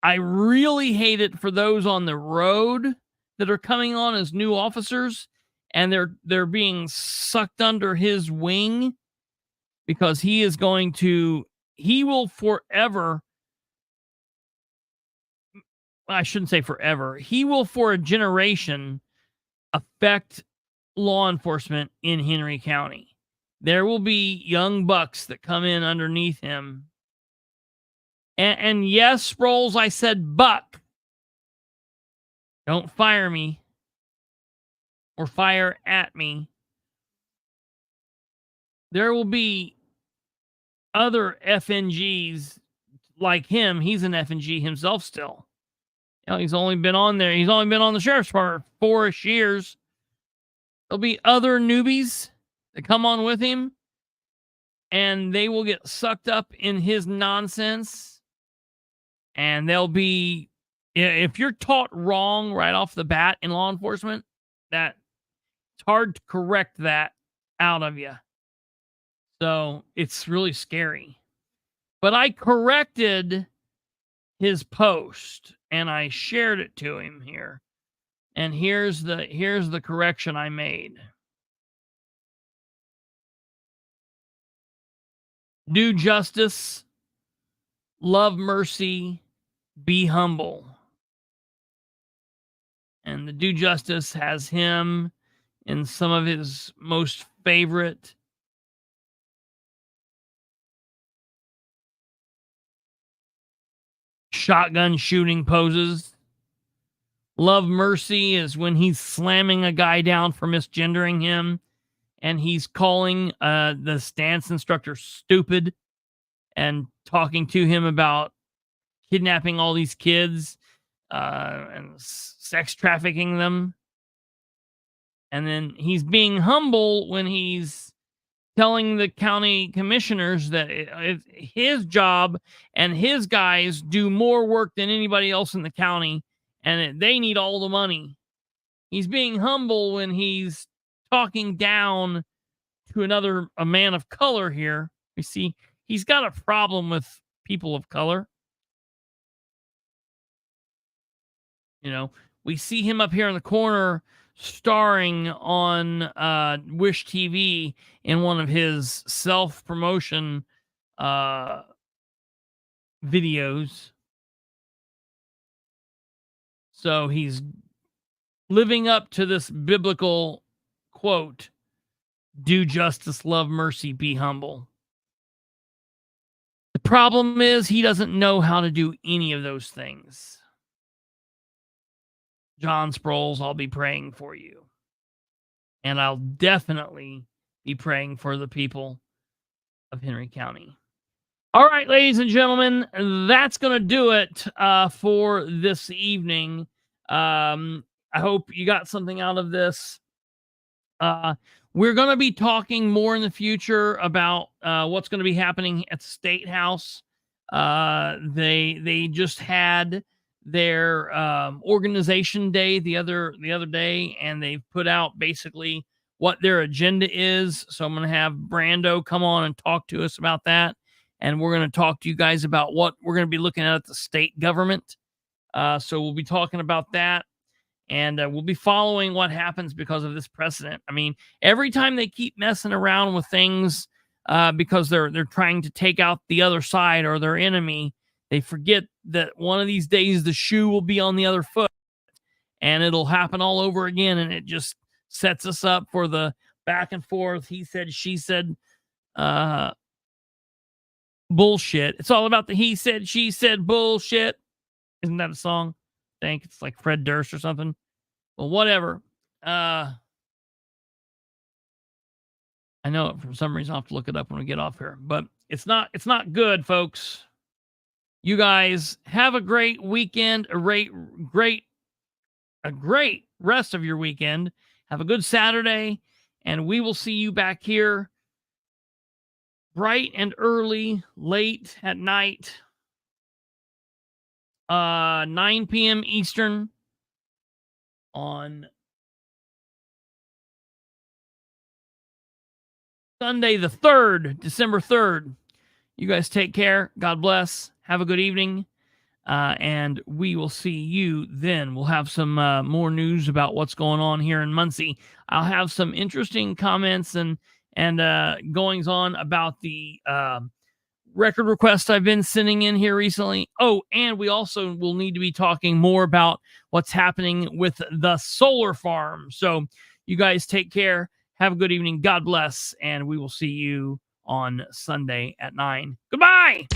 I really hate it for those on the road that are coming on as new officers, and they're being sucked under his wing, because he will forever, I shouldn't say forever, he will for a generation affect law enforcement in Henry County. There will be young bucks that come in underneath him. And yes, Sproles, I said buck. Don't fire me or fire at me. there will be other FNGs like him. He's an FNG himself still. You know, he's only been on there. He's only been on the sheriff's department for 4-ish years. There'll be other newbies that come on with him, and they will get sucked up in his nonsense. And they'll be, if you're taught wrong right off the bat in law enforcement, that it's hard to correct that out of you. So it's really scary. But I corrected his post and I shared it to him here. And here's the correction I made. Do justice, love mercy, be humble. And the do justice has him in some of his most favorite shotgun shooting poses. Love mercy is when he's slamming a guy down for misgendering him, and he's calling the stance instructor stupid and talking to him about kidnapping all these kids and sex trafficking them. And then he's being humble when he's telling the county commissioners that it's his job and his guys do more work than anybody else in the county, and they need all the money. He's being humble when he's talking down to a man of color here. You see, he's got a problem with people of color. You know, we see him up here in the corner starring on Wish TV in one of his self-promotion videos. So he's living up to this biblical quote, do justice, love mercy, be humble. The problem is he doesn't know how to do any of those things. John Sproles, I'll be praying for you. And I'll definitely be praying for the people of Henry County. All right, ladies and gentlemen, that's going to do it for this evening. I hope you got something out of this. We're going to be talking more in the future about what's going to be happening at the State House. They just had their organization day the other day, and they've put out basically what their agenda is. So I'm going to have Brando come on and talk to us about that. And we're going to talk to you guys about what we're going to be looking at the state government. So we'll be talking about that. And we'll be following what happens because of this precedent. I mean, every time they keep messing around with things because they're trying to take out the other side or their enemy, they forget that one of these days the shoe will be on the other foot. And it'll happen all over again. And it just sets us up for the back and forth. He said, she said, bullshit. It's all about the he said, she said bullshit. Isn't that a song? I think it's like Fred Durst or something. Well, whatever. I know it for some reason. I'll have to look it up when we get off here, but it's not good, folks. You guys have a great weekend, a great rest of your weekend. Have a good Saturday, and we will see you back here bright and early, late at night, 9 p.m. Eastern on Sunday the 3rd, December 3rd. You guys take care. God bless. Have a good evening. And we will see you then. We'll have some more news about what's going on here in Muncie. I'll have some interesting comments and goings on about the record requests I've been sending in here recently. Oh, and we also will need to be talking more about what's happening with the solar farm. So you guys take care. Have a good evening. God bless. And we will see you on Sunday at 9. Goodbye.